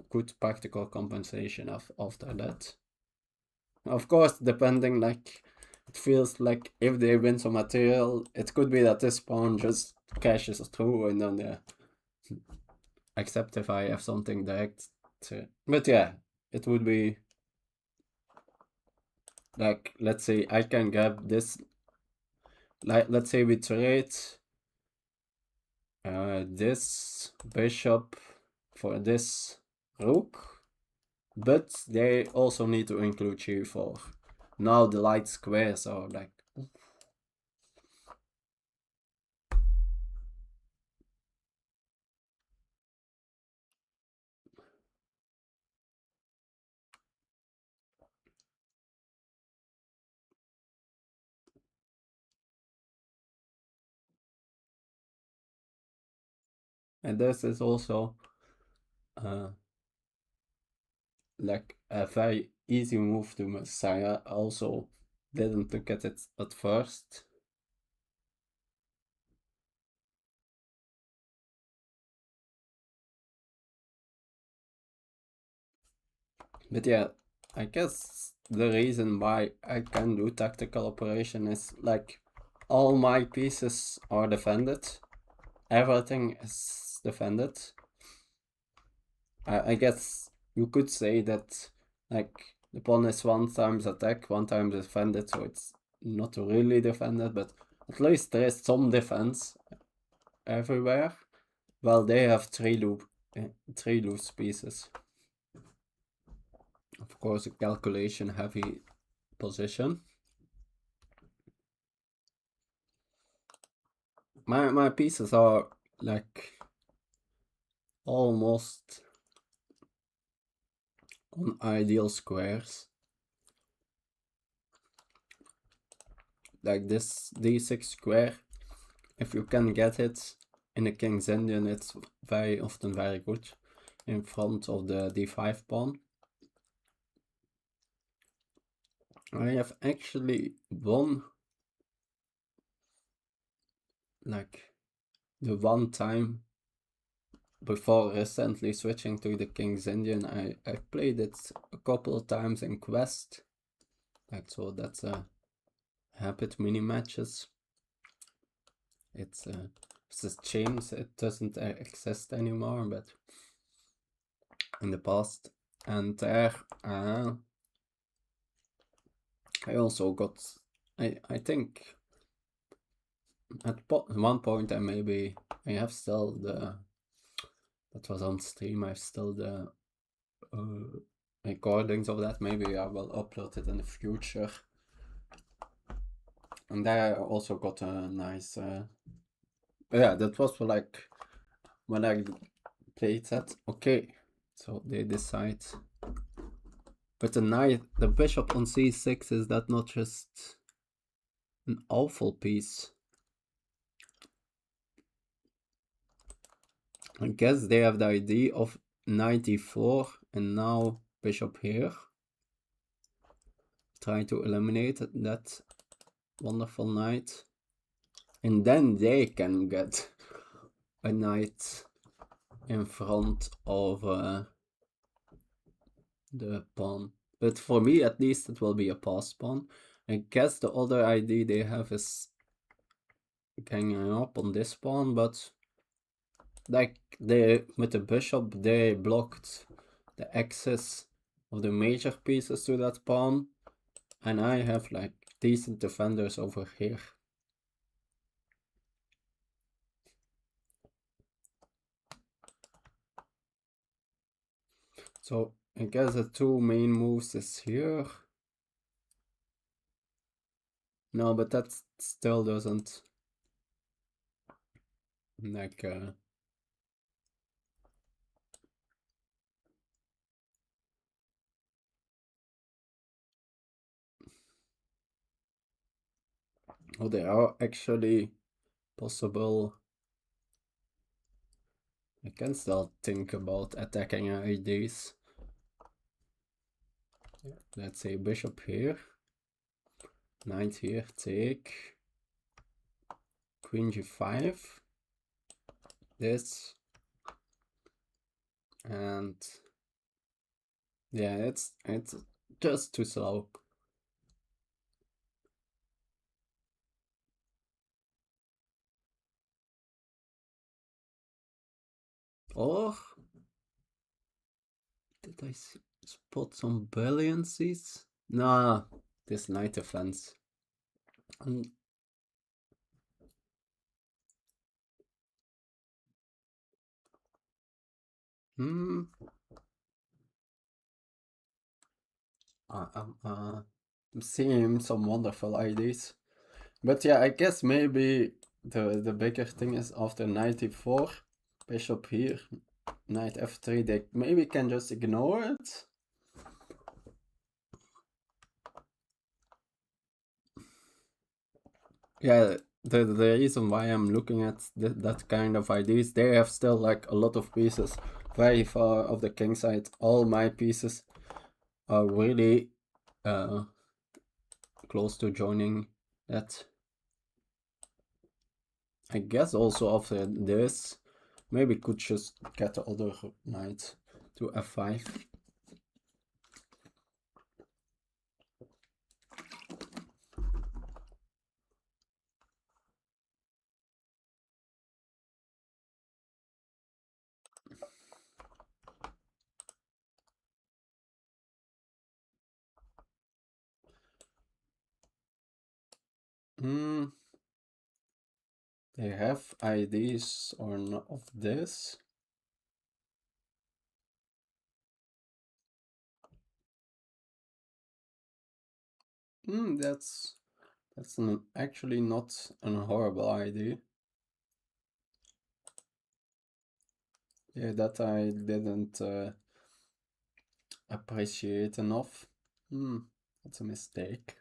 good practical compensation after that. Of course, depending, like, it feels like if they win some material, it could be that this pawn just cashes through and then except if I have something direct to, but yeah, it would be like, let's say I can grab this, like, let's say we trade this bishop for this rook, but they also need to include g4. Now the light squares are like, and this is also like a very easy move to Messiah. Also didn't look at it at first. But yeah, I guess the reason why I can do tactical operation is like all my pieces are defended. Everything is defended. I guess you could say that like the pawn is one times attack, one time defended, so it's not really defended, but at least there is some defense everywhere. Well, they have three loose pieces. Of course, a calculation heavy position. My pieces are like almost on ideal squares. Like this d6 square, if you can get it in a King's Indian, it's very often very good in front of the d5 pawn. I have actually won like the one time before recently switching to the King's Indian. I played it a couple of times in Quest, like, so that's a habit mini matches. It's changed, it doesn't exist anymore, but in the past. And there I also got, I think at one point I have still the, that was on stream, I have still the recordings of that. Maybe I will upload it in the future. And there I also got a nice, yeah, that was for like when I played that. Okay, so they decide. But the bishop on c6, is that not just an awful piece? I guess they have the idea of 94 and now bishop here. Try to eliminate that wonderful knight. And then they can get a knight in front of the pawn. But for me, at least, it will be a pass pawn. I guess the other idea they have is ganging up on this pawn, but like with the bishop, they blocked the access of the major pieces to that pawn, and I have like decent defenders over here. So I guess the two main moves is here. No, but that still doesn't like Oh, there are actually possible. I can still think about attacking ideas. Let's say bishop here, knight here, take, queen g5, this, and yeah, it's just too slow. Or did I spot some brilliancies? Nah, this knight defense. Hmm. I'm seeing some wonderful ideas. But yeah, I guess maybe the bigger thing is after knight e4, bishop here, knight f3, they maybe can just ignore it. Yeah, the reason why I'm looking at that kind of ideas, they have still like a lot of pieces very far off the king side. All my pieces are really close to joining that. I guess also after this, maybe could just get the other knight to f5. They have ideas or not of this. That's actually not a horrible idea. Yeah, that I didn't appreciate enough. That's a mistake.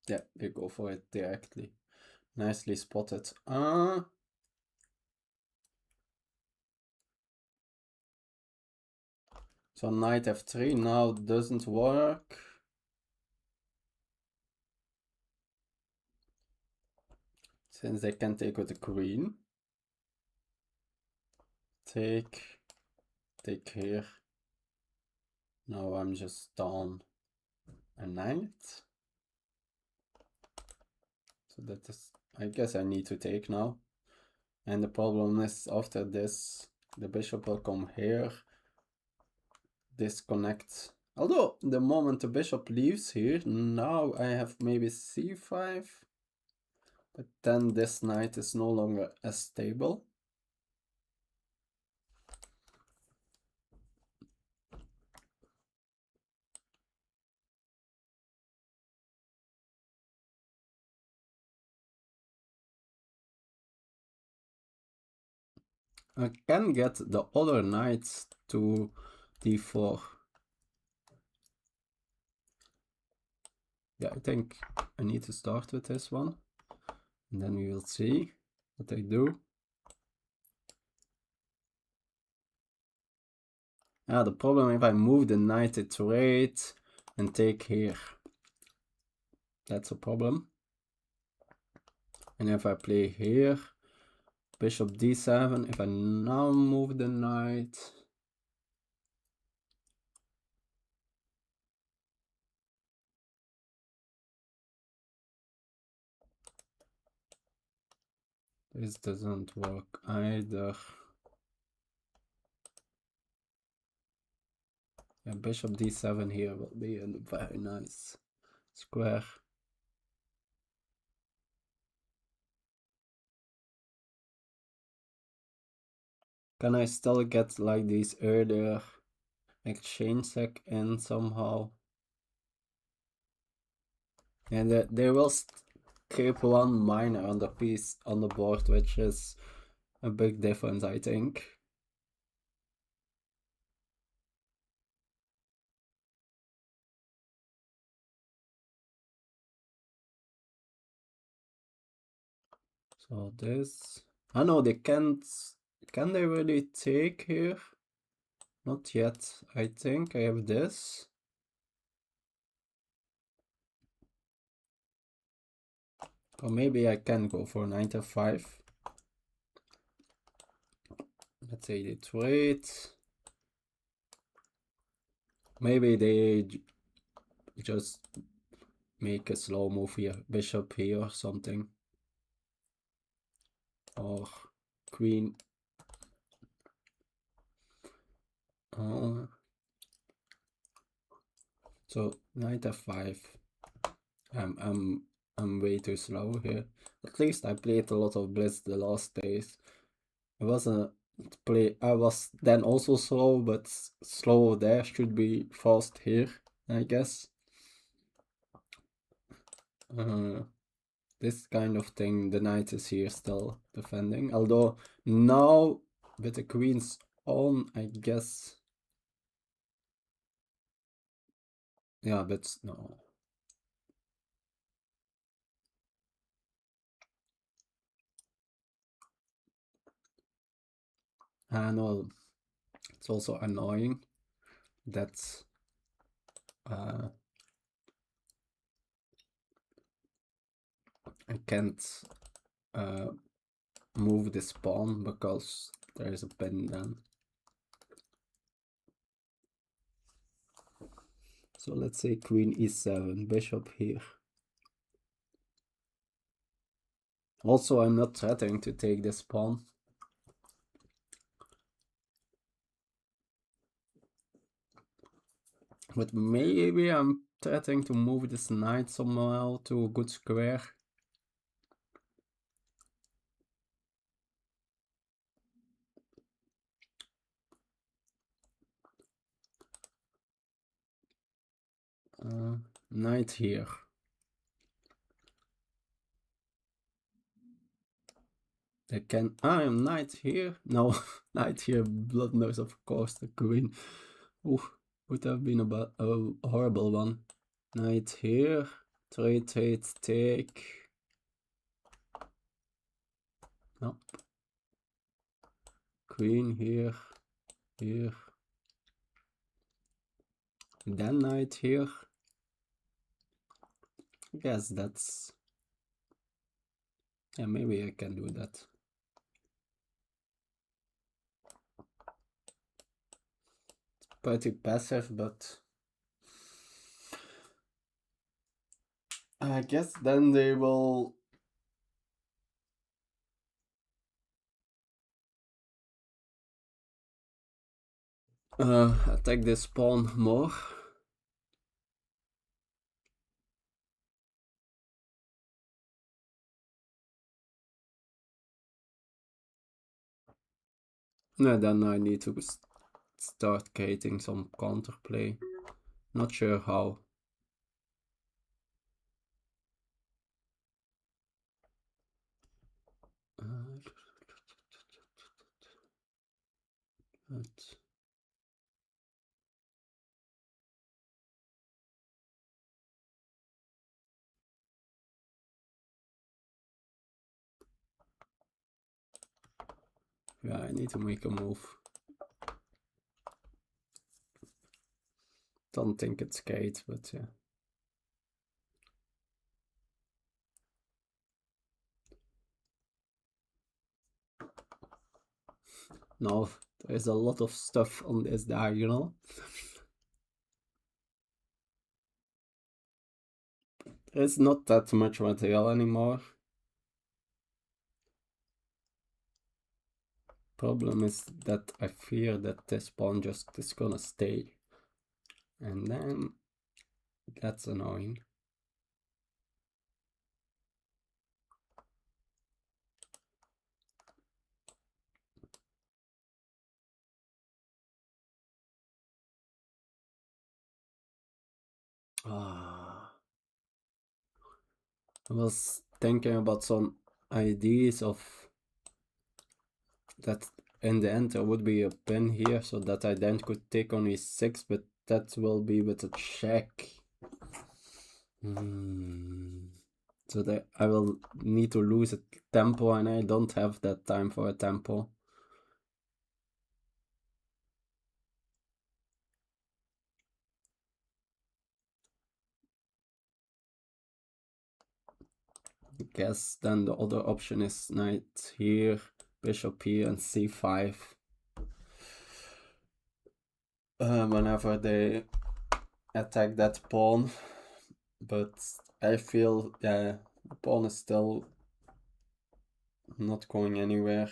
Yeah, they go for it directly. Nicely spotted. So knight f3 now doesn't work. Since they can take with the queen. Take here. Now I'm just down a knight. So that is, I guess I need to take now. And the problem is after this, the bishop will come here, disconnect. Although the moment the bishop leaves here, now I have maybe c5. But then this knight is no longer as stable. I can get the other knights to d4. Yeah, I think I need to start with this one. And then we will see what I do. The problem if I move the knight it's right and take here. That's a problem. And if I play here, bishop d7, if I now move the knight, this doesn't work either. Yeah, bishop d7 here will be a very nice square. Can I still get like these earlier exchange sec in somehow? And they will keep one minor on the piece on the board, which is a big difference, I think. So this... I know they can't... Can they really take here? Not yet. I think I have this. Or maybe I can go for knight f5. Let's say they trade. Maybe they just make a slow move here. Bishop here or something. Or queen. So knight f5. I'm way too slow here. At least I played a lot of Blitz the last days. It wasn't play. I was then also slow, but slow there should be fast here, I guess. This kind of thing, the knight is here still defending. Although now with the queens on, I guess. Yeah, but no. I know it's also annoying that I can't move this pawn because there is a pin then. So let's say queen e7, bishop here. Also, I'm not threatening to take this pawn. But maybe I'm threatening to move this knight somehow to a good square. Knight here. They can... I'm knight here? No, knight here, blood knows of course the queen. Ooh, would have been a horrible one. Knight here, trade, take. No. Queen here, here. Then knight here. I guess that's... Yeah, maybe I can do that. It's pretty passive, but... I guess then they will... attack this pawn more. No, then I need to start creating some counterplay. Not sure how. Yeah, I need to make a move. Don't think it's great, but yeah. No, there's a lot of stuff on this diagonal. There's not that much material anymore. Problem is that I fear that this pawn just is gonna stay. And then that's annoying. I was thinking about some ideas of that in the end there would be a pin here so that I then could take on e6, but that will be with a check. It's So that I will need to lose a tempo, and I don't have that time for a tempo. I guess then the other option is knight here, bishop here, and c5. Whenever they attack that pawn, but I feel the pawn is still not going anywhere.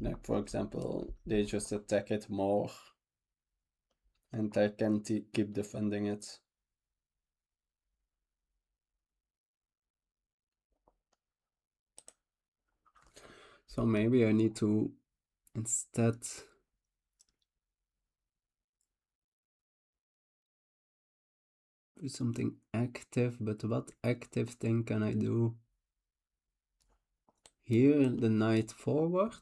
Like for example, they just attack it more, and I can keep defending it. So maybe I need to instead do something active, but what active thing can I do? Here, the knight forward.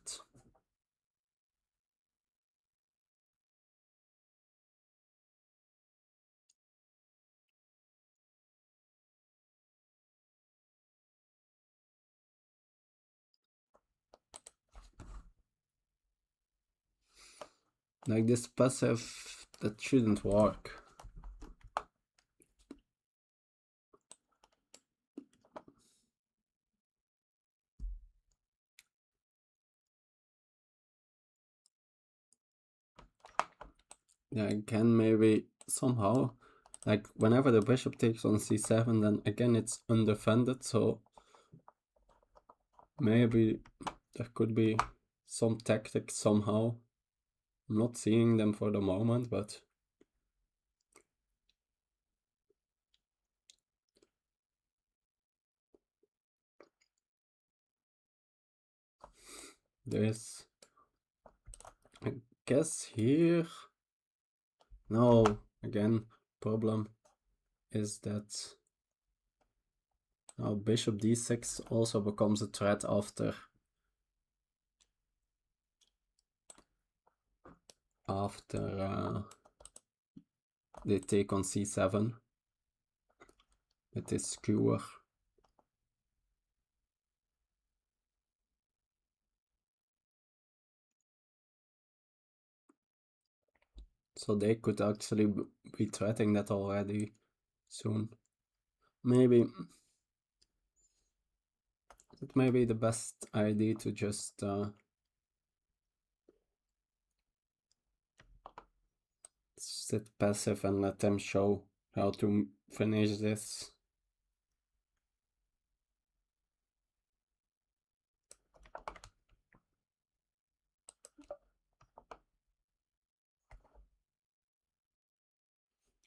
Like this passive, that shouldn't work. Yeah, I can maybe somehow, like whenever the bishop takes on c7, then again it's undefended, so maybe there could be some tactics somehow. I'm not seeing them for the moment, but there's, I guess here, no, again, problem is that now bishop d6 also becomes a threat after they take on c7 with this skewer. So they could actually be threatening that already soon. Maybe it may be the best idea to just sit passive and let them show how to finish this.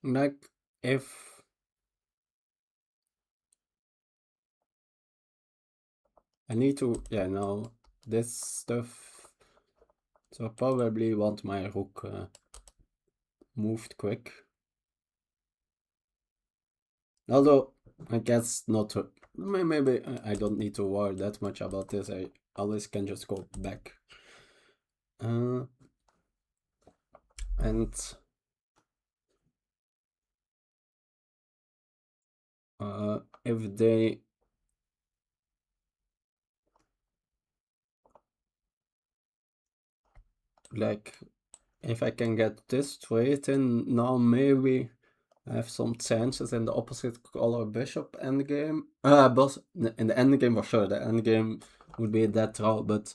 Like if I need to, yeah, no, this stuff, so I probably want my rook moved quick. Although I guess not, maybe I don't need to worry that much about this. I always can just go back. And if they like, if I can get this straight in now, maybe I have some chances in the opposite color bishop endgame. But in the endgame for sure, the endgame would be a dead draw, but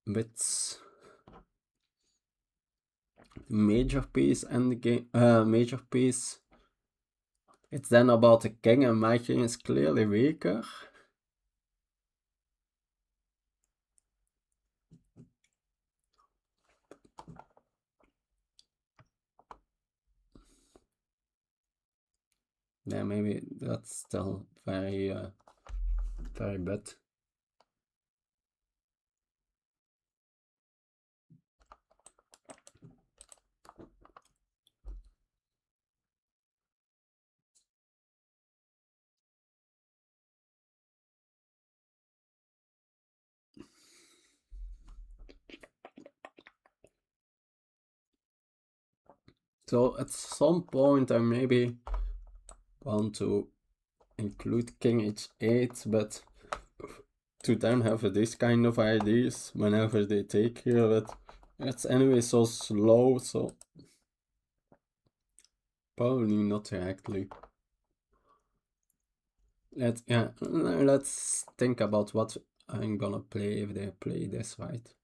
with major piece endgame, major piece, it's then about the king, and my king is clearly weaker. Yeah, maybe that's still very, very bad. So at some point I maybe want to include king h8, but to then have this kind of ideas whenever they take here, but it's anyway so slow, so probably not directly. Let's think about what I'm gonna play if they play this right.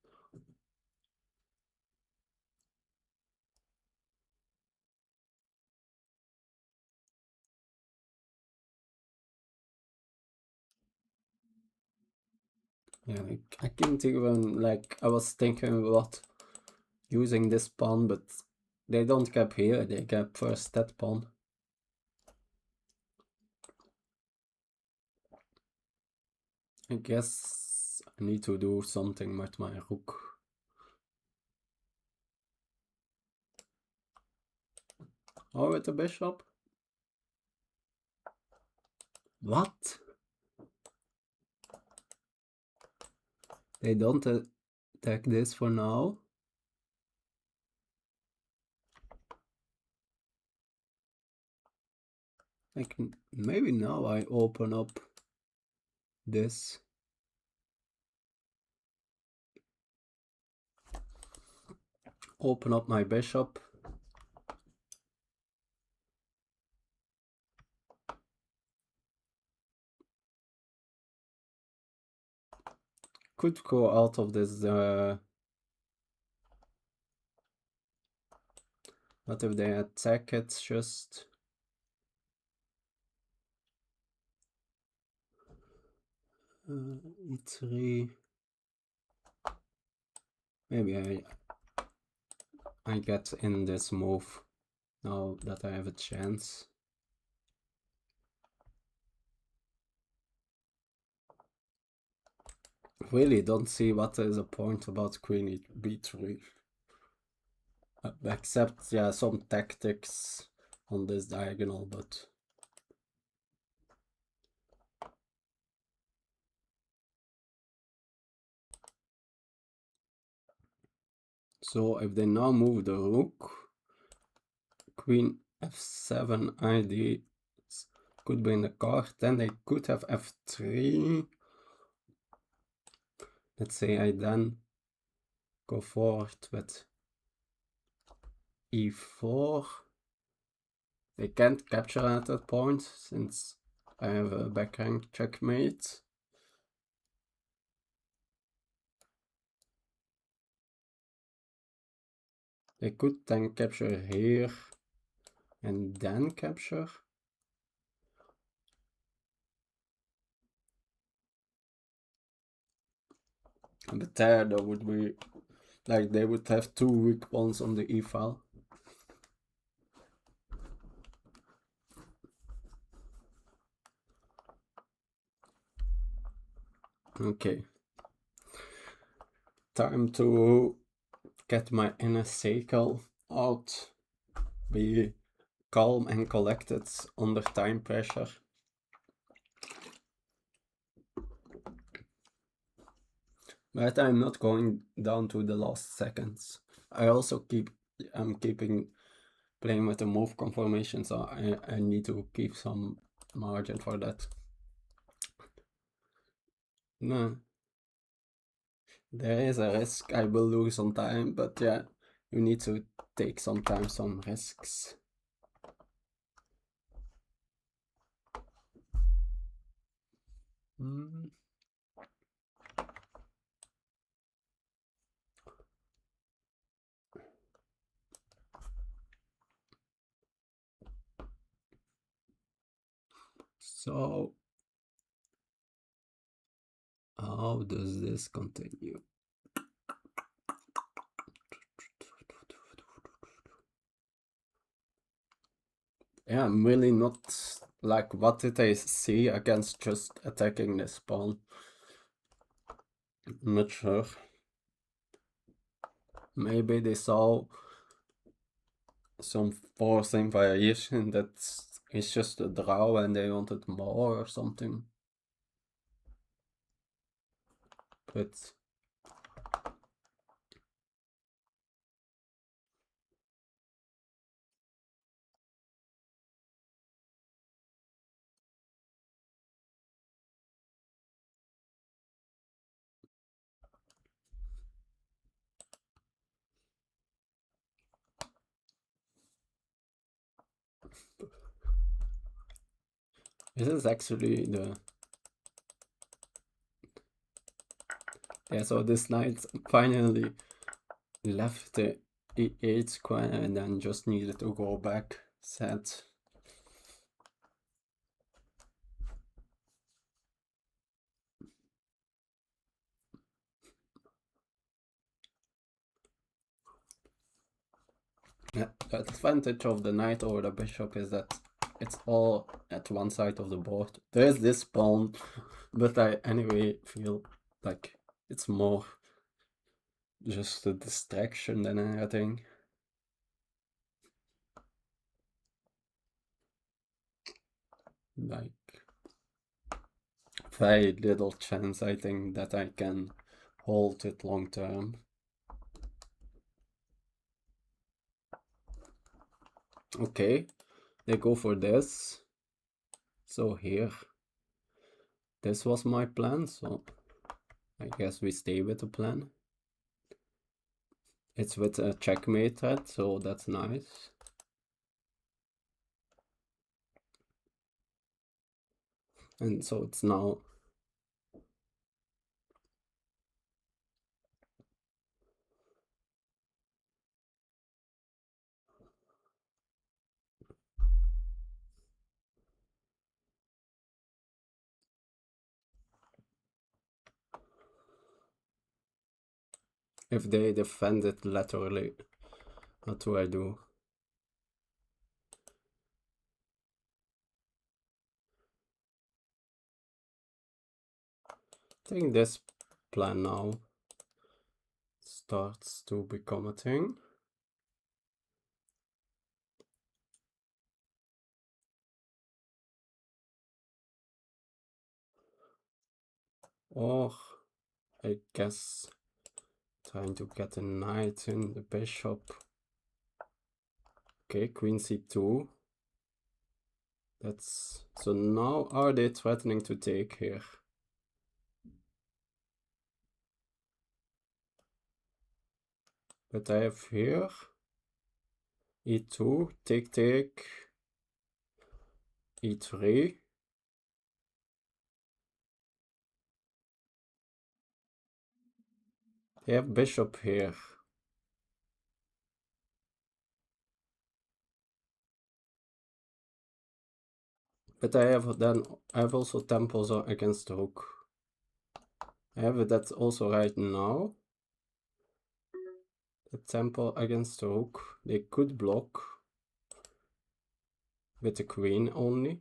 Yeah, I can't even, like, I was thinking about using this pawn, but they don't cap here, they cap first that pawn. I guess I need to do something with my rook. Or with the bishop? What? They don't attack this for now? Like, maybe now I open up this. Open up my bishop. Could go out of this, what if they attack it just? E3. Maybe I get in this move now that I have a chance. Really don't see what is the point about queen b3. Except, yeah, some tactics on this diagonal, but so if they now move the rook, queen f7 ID could be in the card, then they could have f3. Let's say I then go forward with e4. They can't capture at that point since I have a backhand checkmate. They could then capture here and then capture. But there would be, like, they would have two weak pawns on the e-file. Okay. Time to get my inner circle out. Be calm and collected under time pressure. But I'm not going down to the last seconds. I also I'm keeping playing with the move conformation, so I need to keep some margin for that. No. There is a risk I will lose some time, but yeah, you need to take sometimes some risks. So, how does this continue? Yeah, I'm really not, like, what did I see against just attacking this pawn? I'm not sure. Maybe they saw some forcing variation that is just a draw and they wanted more or something. But This is actually the... Yeah, so this knight finally left the e8 square and then just needed to go back. Sad. Yeah, the advantage of the knight over the bishop is that it's all at one side of the board. There is this pawn, but I anyway feel like it's more just a distraction than anything. Like, very little chance, I think, that I can hold it long term. Okay, they go for this. So here, this was my plan, so I guess we stay with the plan. It's with a checkmate threat, so that's nice. And so it's now... If they defend it laterally, what do I do? I think this plan now starts to become a thing. Or I guess trying to get a knight in the bishop. Okay, queen c2. That's... So now are they threatening to take here? But I have here e2, take, e3. They have bishop here. But I have also temples against the rook. I have that also right now. The temple against the rook. They could block with the queen only.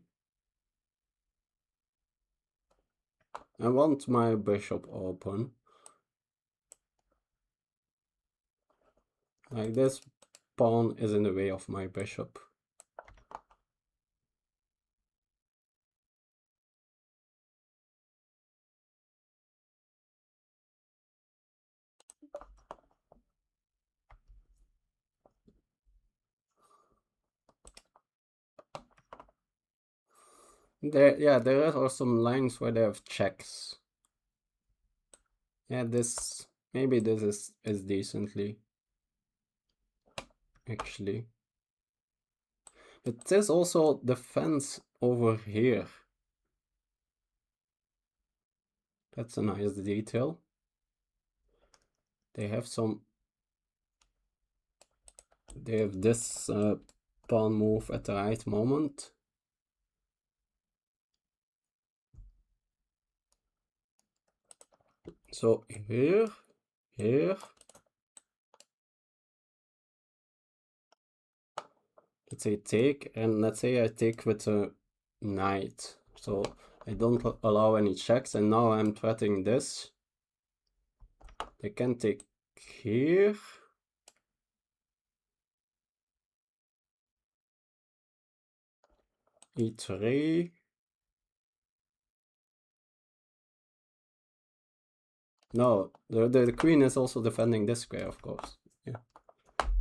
I want my bishop open. Like, this pawn is in the way of my bishop. There are some lines where they have checks. Yeah, maybe this is decently, actually. But there's also the fence over here. That's a nice detail. They have this pawn move at the right moment. So here, let's say take, and let's say I take with a knight. So I don't allow any checks, and now I'm threatening this. They can take here. e3. No, the queen is also defending this square, of course. Yeah.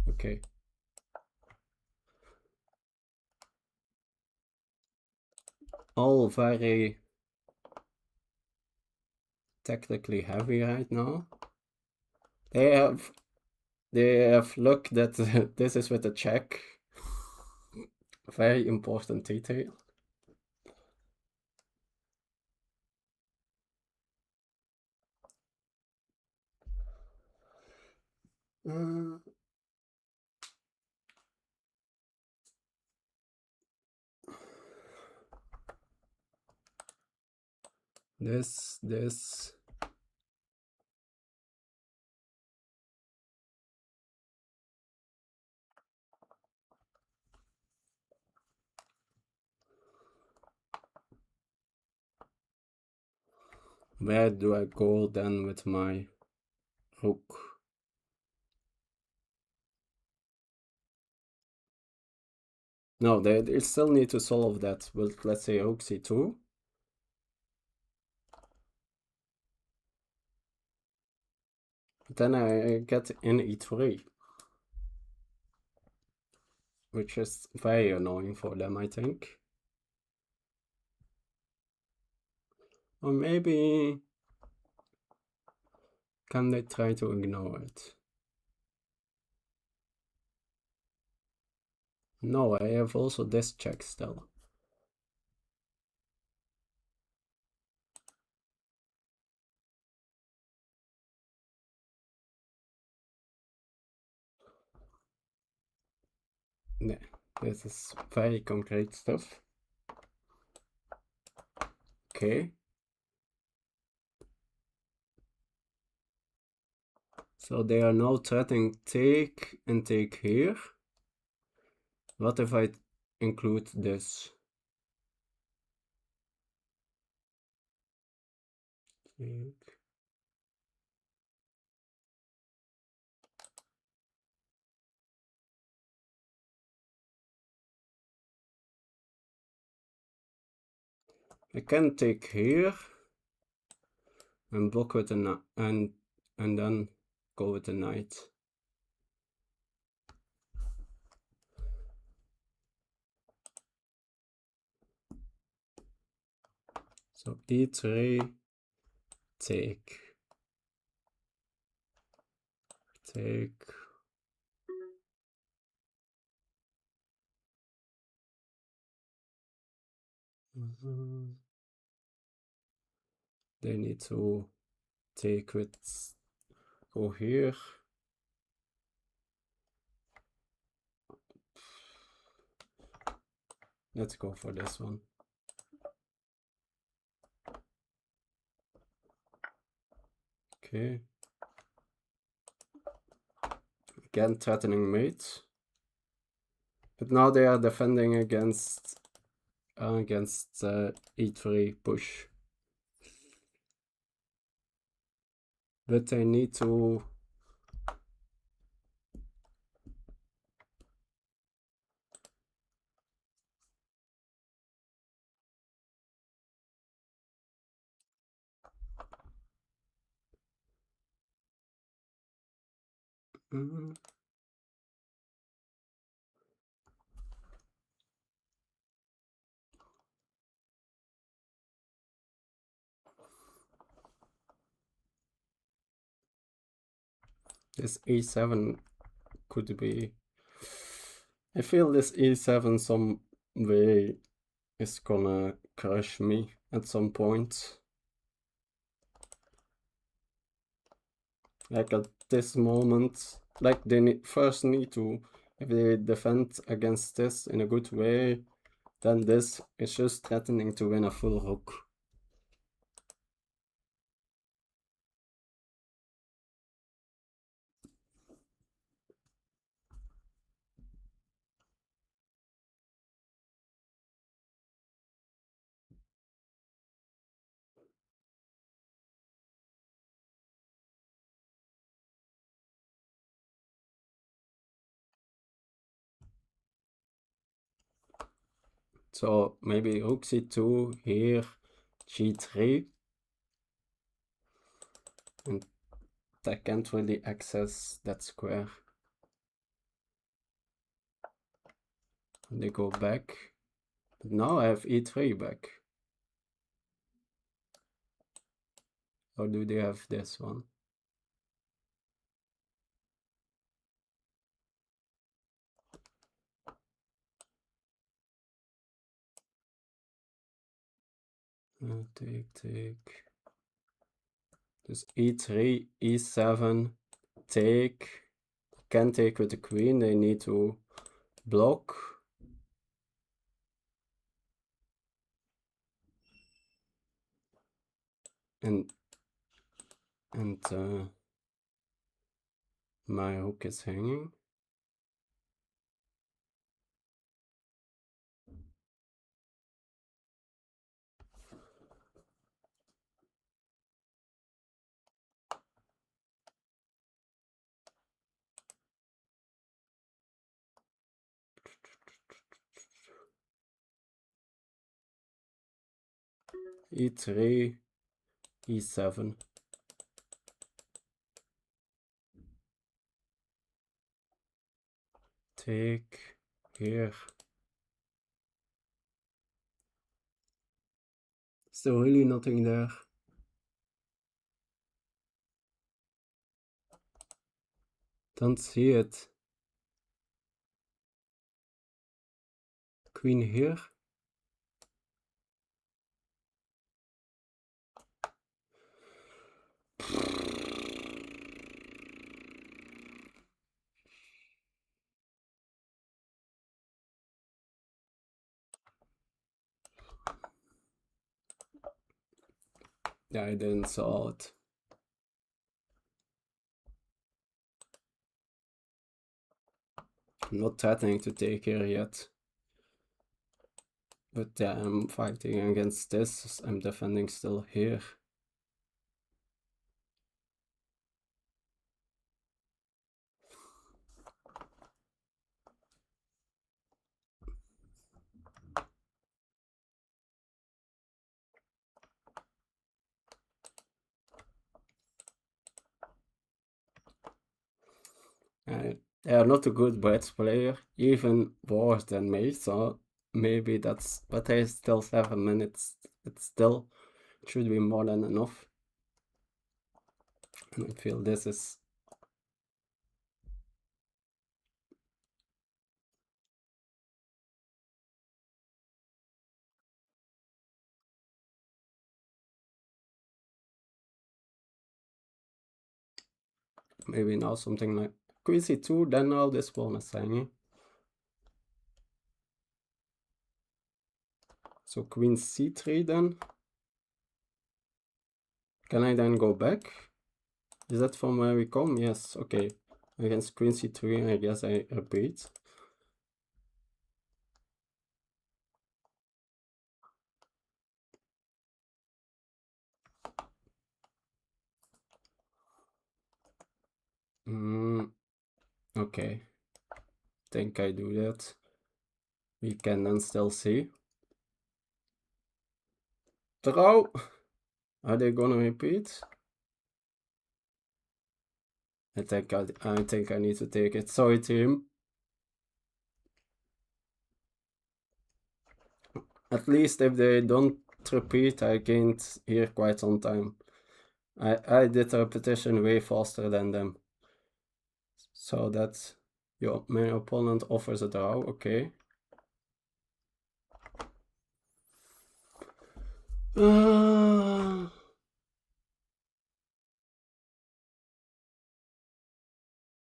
Okay. All very technically heavy right now. They have luck that this is with a check. Very important detail. This. Where do I go then with my rook? No, they still need to solve that with, let's say, rook c2. Then I get in e3, which is very annoying for them, I think. Or maybe can they try to ignore it? No, I have also this check still. Yeah, this is very concrete stuff. Okay. So they are now threatening take and take here. What if I include this? Take. I can take here and block with a and then go with the knight. So e3, take. They need to take with, go here. Let's go for this one. Okay. Again, threatening mate. But now they are defending against e3 push. But they need to this e7 could be. I feel this e7 some way is gonna crush me at some point. Like at this moment, like they first need to, if they defend against this in a good way, then this is just threatening to win a full rook. So maybe rook c2 here, g3, and I can't really access that square. They go back, but now I have e3 back. Or do they have this one? Take. Dus e3, e7, take. can take with the queen, they need to block. And my rook is hanging. E3, E7. Take here. Still really nothing there. Don't see it. Queen here. Yeah, I didn't saw it. I'm not threatening to take here yet. But yeah, I'm fighting against this. I'm defending still here. They are not a good bridge player, even worse than me, so maybe that's, but there's still 7 minutes. It still should be more than enough. And I feel this is maybe now something like Queen C2, then now this pawn is hanging. So Queen C3 then. Can I then go back? Is that from where we come? Yes, okay. Against Queen C3, I guess I repeat. Okay. Think I do that. We can then still see. Draw! Are they gonna repeat? I think I need to take it. Sorry, team. At least if they don't repeat, I gained here quite some time. I did the repetition way faster than them. So that's my opponent offers a draw, okay.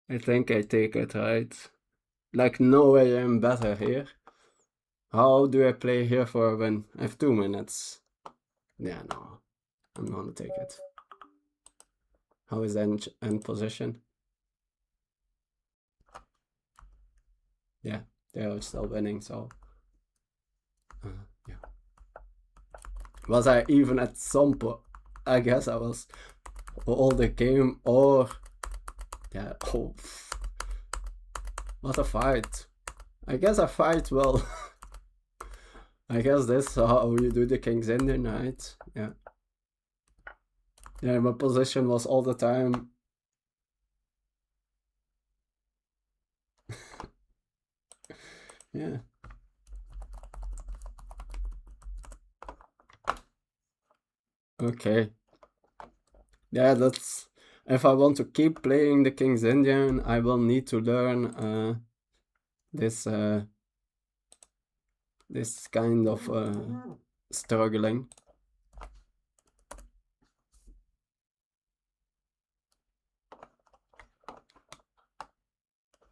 I think I take it, right? Like, no way I'm better here. How do I play here for a win? I have 2 minutes. Yeah, no. I'm gonna take it. How is end position? Yeah, they are still winning, so... yeah. Was I even at some point? I guess I was all the game, or... Yeah, oh... What a fight. I guess I fight well. I guess that's how you do the King's Indian, right? Yeah. Yeah, my position was all the time. Yeah. Okay. Yeah, that's... If I want to keep playing the King's Indian, I will need to learn this this kind of struggling.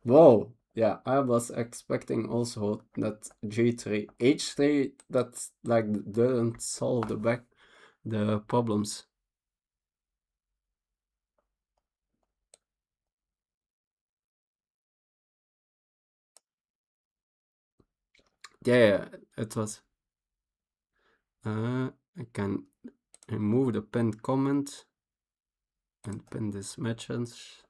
Whoa, yeah, I was expecting also that G3, H3, that like didn't solve the problems. Yeah, it was. I can remove the pinned comment and pin this message.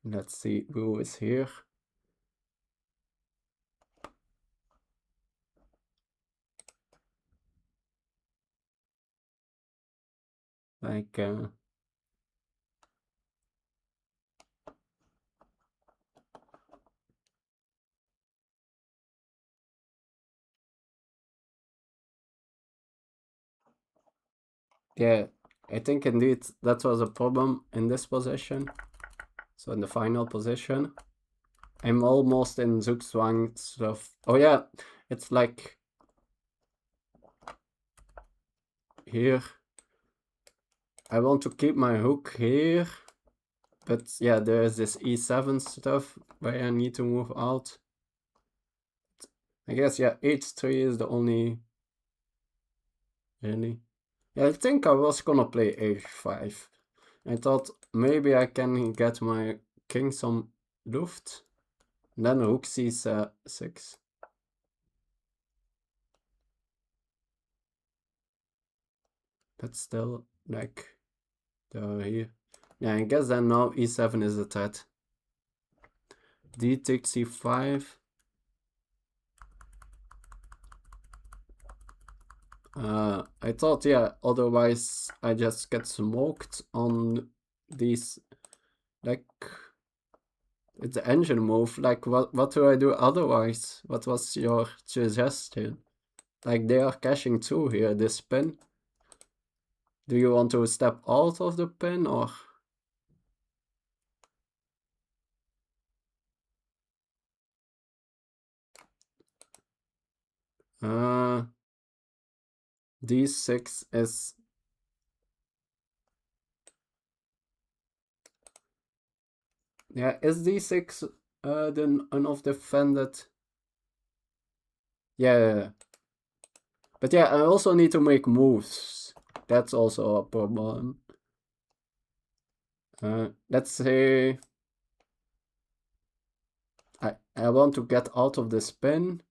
Let's see who is here. Like, yeah, I think indeed that was a problem in this position. So in the final position, I'm almost in Zugzwang stuff. Oh yeah, it's like here. I want to keep my hook here, but yeah, there's this E7 stuff where I need to move out. I guess, yeah, H3 is the only, really. Yeah, I think I was gonna play H5. I thought maybe I can get my king some luft. And then rook C6. But still, like, they're here. Yeah, I guess then now E7 is the threat. D takes C5. I thought, yeah, otherwise I just get smoked on these, like, it's the engine move. Like, what do I do otherwise? What was your suggestion? Like, they are cashing too here, this pin. Do you want to step out of the pin or? D6 is. Yeah, is D6 the enough defended? Yeah. But yeah, I also need to make moves. That's also a problem. Let's say I want to get out of the spin.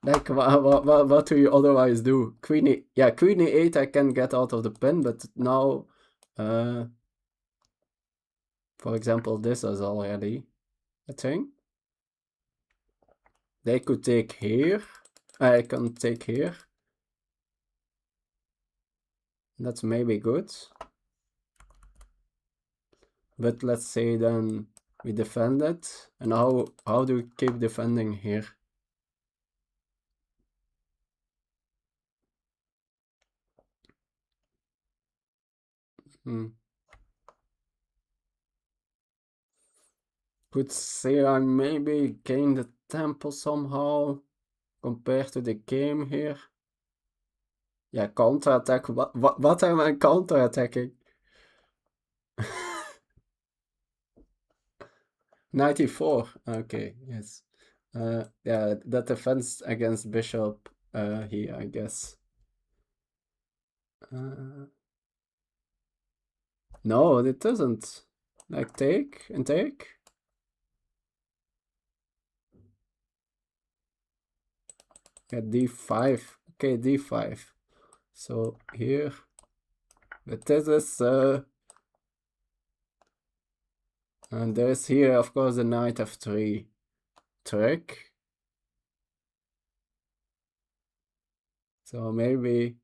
Like, what do you otherwise do? Queen E, yeah, Queen E8 I can get out of the pin, but now, for example, this is already a thing. They could take here. I can take here. That's maybe good. But let's say then we defend it. And how do we keep defending here? Could say I maybe gain the tempo somehow compared to the game here. Yeah, counter-attack. What am I counter-attacking? 94. Okay, yes. Yeah, that defense against bishop here, I guess. No, it doesn't. Like, take and take. Yeah, d5. Okay, d5. So here. But this is and there's here, of course, the knight f3 trick. So maybe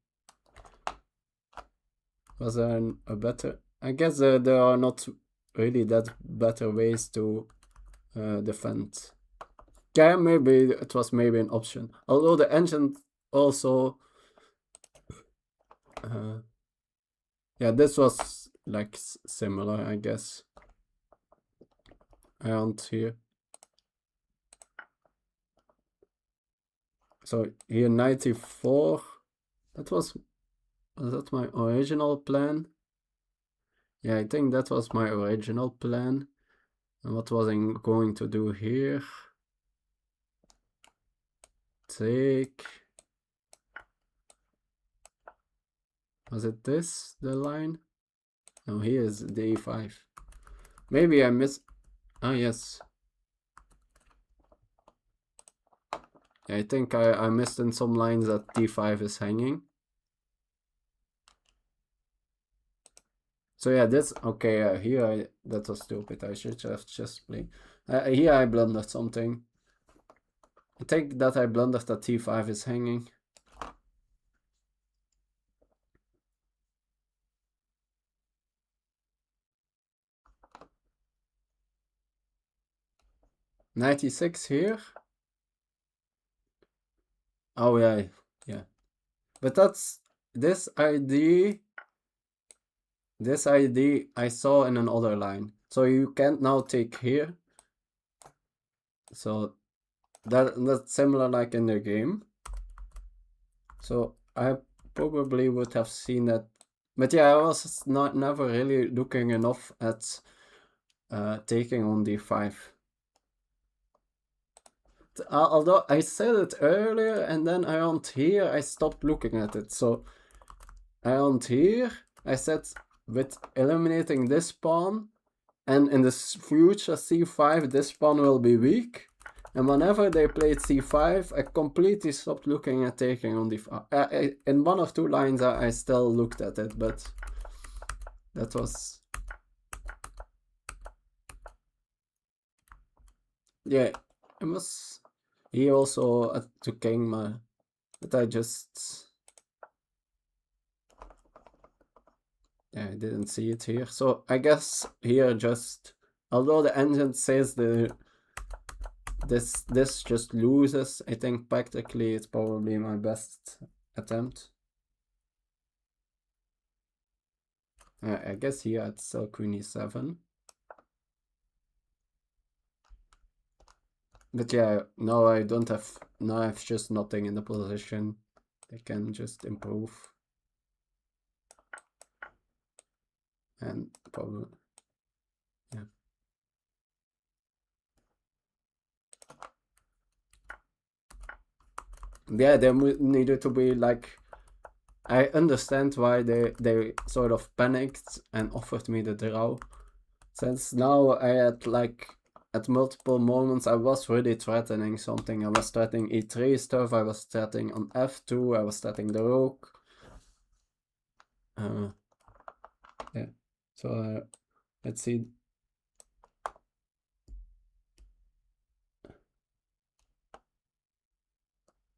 was there a better? I guess there are not really that better ways to defend. Yeah, maybe it was maybe an option. Although the engine also, yeah, this was like similar, I guess. Around here. So here 94. That was Was that my original plan? Yeah, I think that was my original plan. And what was I going to do here? Take. Was it this, the line? No, here is the e5. Maybe I missed. Ah, yes. I think I missed in some lines that d5 is hanging. So yeah, this, okay, here that was stupid. I should have just played. Here I blundered something. I think that I blundered that t5 is hanging. Knight here. Oh yeah, yeah. But that's this ID. This ID I saw in another line. So you can't now take here. So that's similar like in the game. So I probably would have seen that. But yeah, I was never really looking enough at taking on d5. Although I said it earlier and then around here I stopped looking at it. So around here I said with eliminating this pawn and in the future c5 this pawn will be weak. And whenever they played c5, I completely stopped looking at taking on d5. In one or two lines I still looked at it, but that was... Yeah, it was... He also took king, but I just... Yeah, I didn't see it here. So I guess here just... Although the engine says this just loses, I think practically it's probably my best attempt. I guess here it's still queen e7. But yeah, now I don't have... Now I have just nothing in the position. I can just improve. And probably... Yeah. Yeah, there needed to be like... I understand why they sort of panicked and offered me the draw. Since now I had like... At multiple moments I was really threatening something. I was threatening e3 stuff, I was threatening on f2, I was threatening the rook. Yeah, so let's see.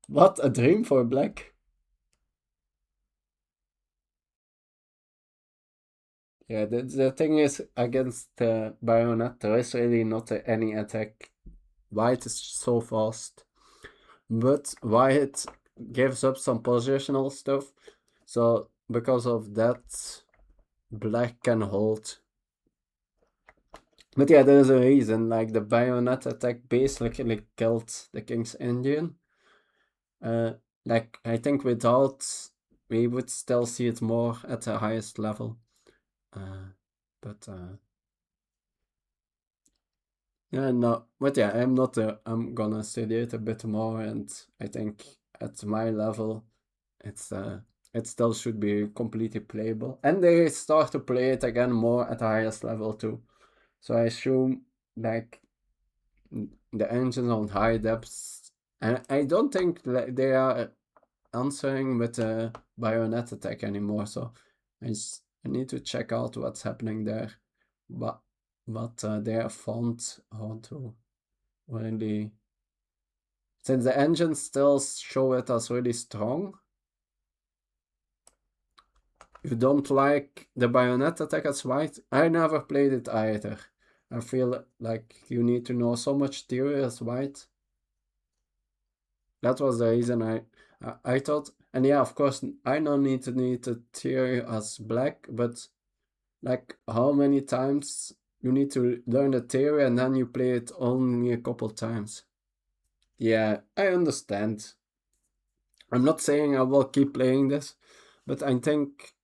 What a dream for black. Yeah, the thing is, against Bayonet, there is really not any attack. White is so fast. But White gives up some positional stuff. So, because of that, black can hold. But yeah, there's a reason. Like, the Bayonet Attack basically killed the King's Indian. Like, I think without, we would still see it more at the highest level. Yeah, no, but yeah, I'm not. I'm gonna study it a bit more, and I think at my level, it still should be completely playable. And they start to play it again more at the highest level too. So I assume like the engines on high depths, and I don't think they are answering with a Bayonet Attack anymore. So I need to check out what's happening there. But they have found how to really, since the engines still show it as really strong. You don't like the Bayonet Attack as white? I never played it either. I feel like you need to know so much theory as white. That was the reason I thought, and yeah, of course, I don't need the theory as black, but like how many times you need to learn the theory and then you play it only a couple times. Yeah, I understand. I'm not saying I will keep playing this, But I think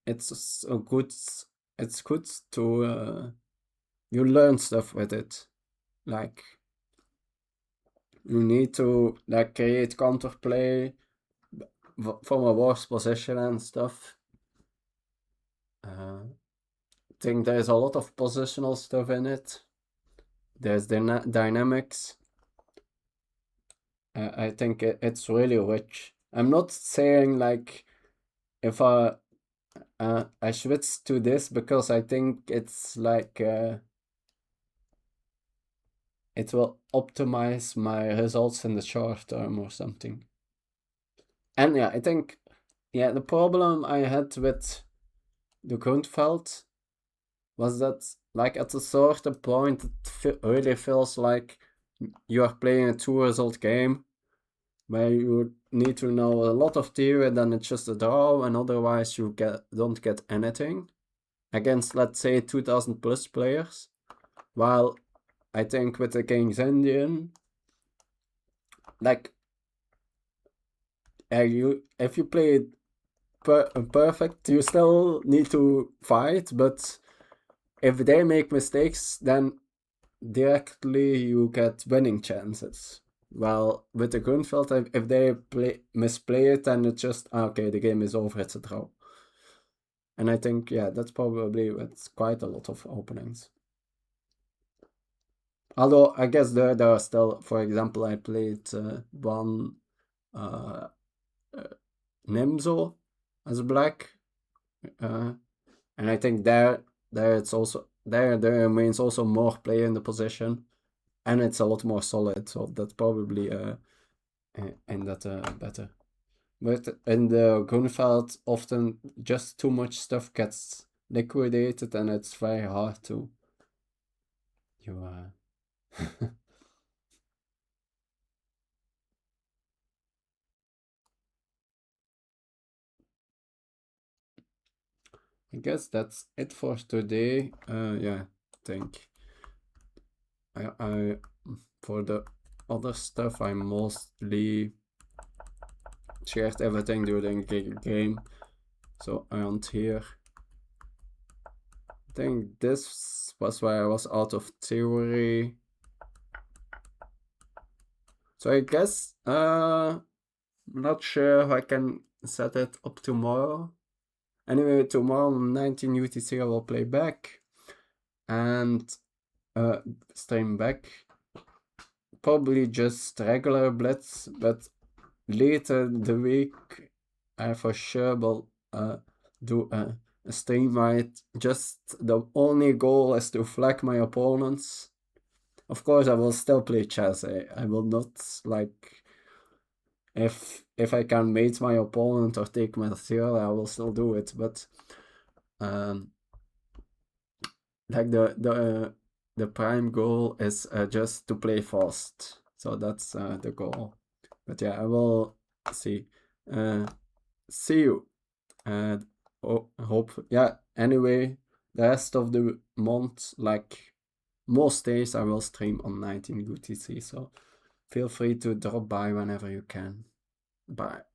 it's a good. It's good to you learn stuff with it. Like you need to like create counterplay from a worse position and stuff. I think there's a lot of positional stuff in it. There's dynamics. I think it's really rich. I'm not saying like if I switch to this because I think it's like it will optimize my results in the short term or something. And yeah, I think the problem I had with the Grundfeld was that like at a certain point it really feels like you are playing a 2-result game where you need to know a lot of theory, then it's just a draw, and otherwise you don't get anything against, let's say, 2000 plus players. While I think with the King's Indian, like if you play it perfect, you still need to fight, but if they make mistakes, then directly you get winning chances. Well, with the Grunfeld, if they misplay it, then it's just okay. The game is over. It's a draw. And I think that's probably with quite a lot of openings. Although I guess there are still, for example, I played one Nimzo as black, and I think there it's also there remains also more play in the position, and it's a lot more solid. So that's probably in that better. But in the Grunfeld, often just too much stuff gets liquidated, and it's very hard to I guess that's it for today. I think I for the other stuff I mostly shared everything during the game. So around here, I think this was where I was out of theory. So I guess I'm not sure if I can set it up tomorrow. Anyway, tomorrow 19 UTC I will play back and stream back. Probably just regular blitz, but later the week I for sure will do a stream right. Just the only goal is to flag my opponents. Of course I will still play chess. I will not like if I can mate my opponent or take material, I will still do it. But like the prime goal is just to play fast. So that's the goal. But I will see. See you. And hope. Anyway, the rest of the month, like most days, I will stream on 19 UTC. So feel free to drop by whenever you can. Bye.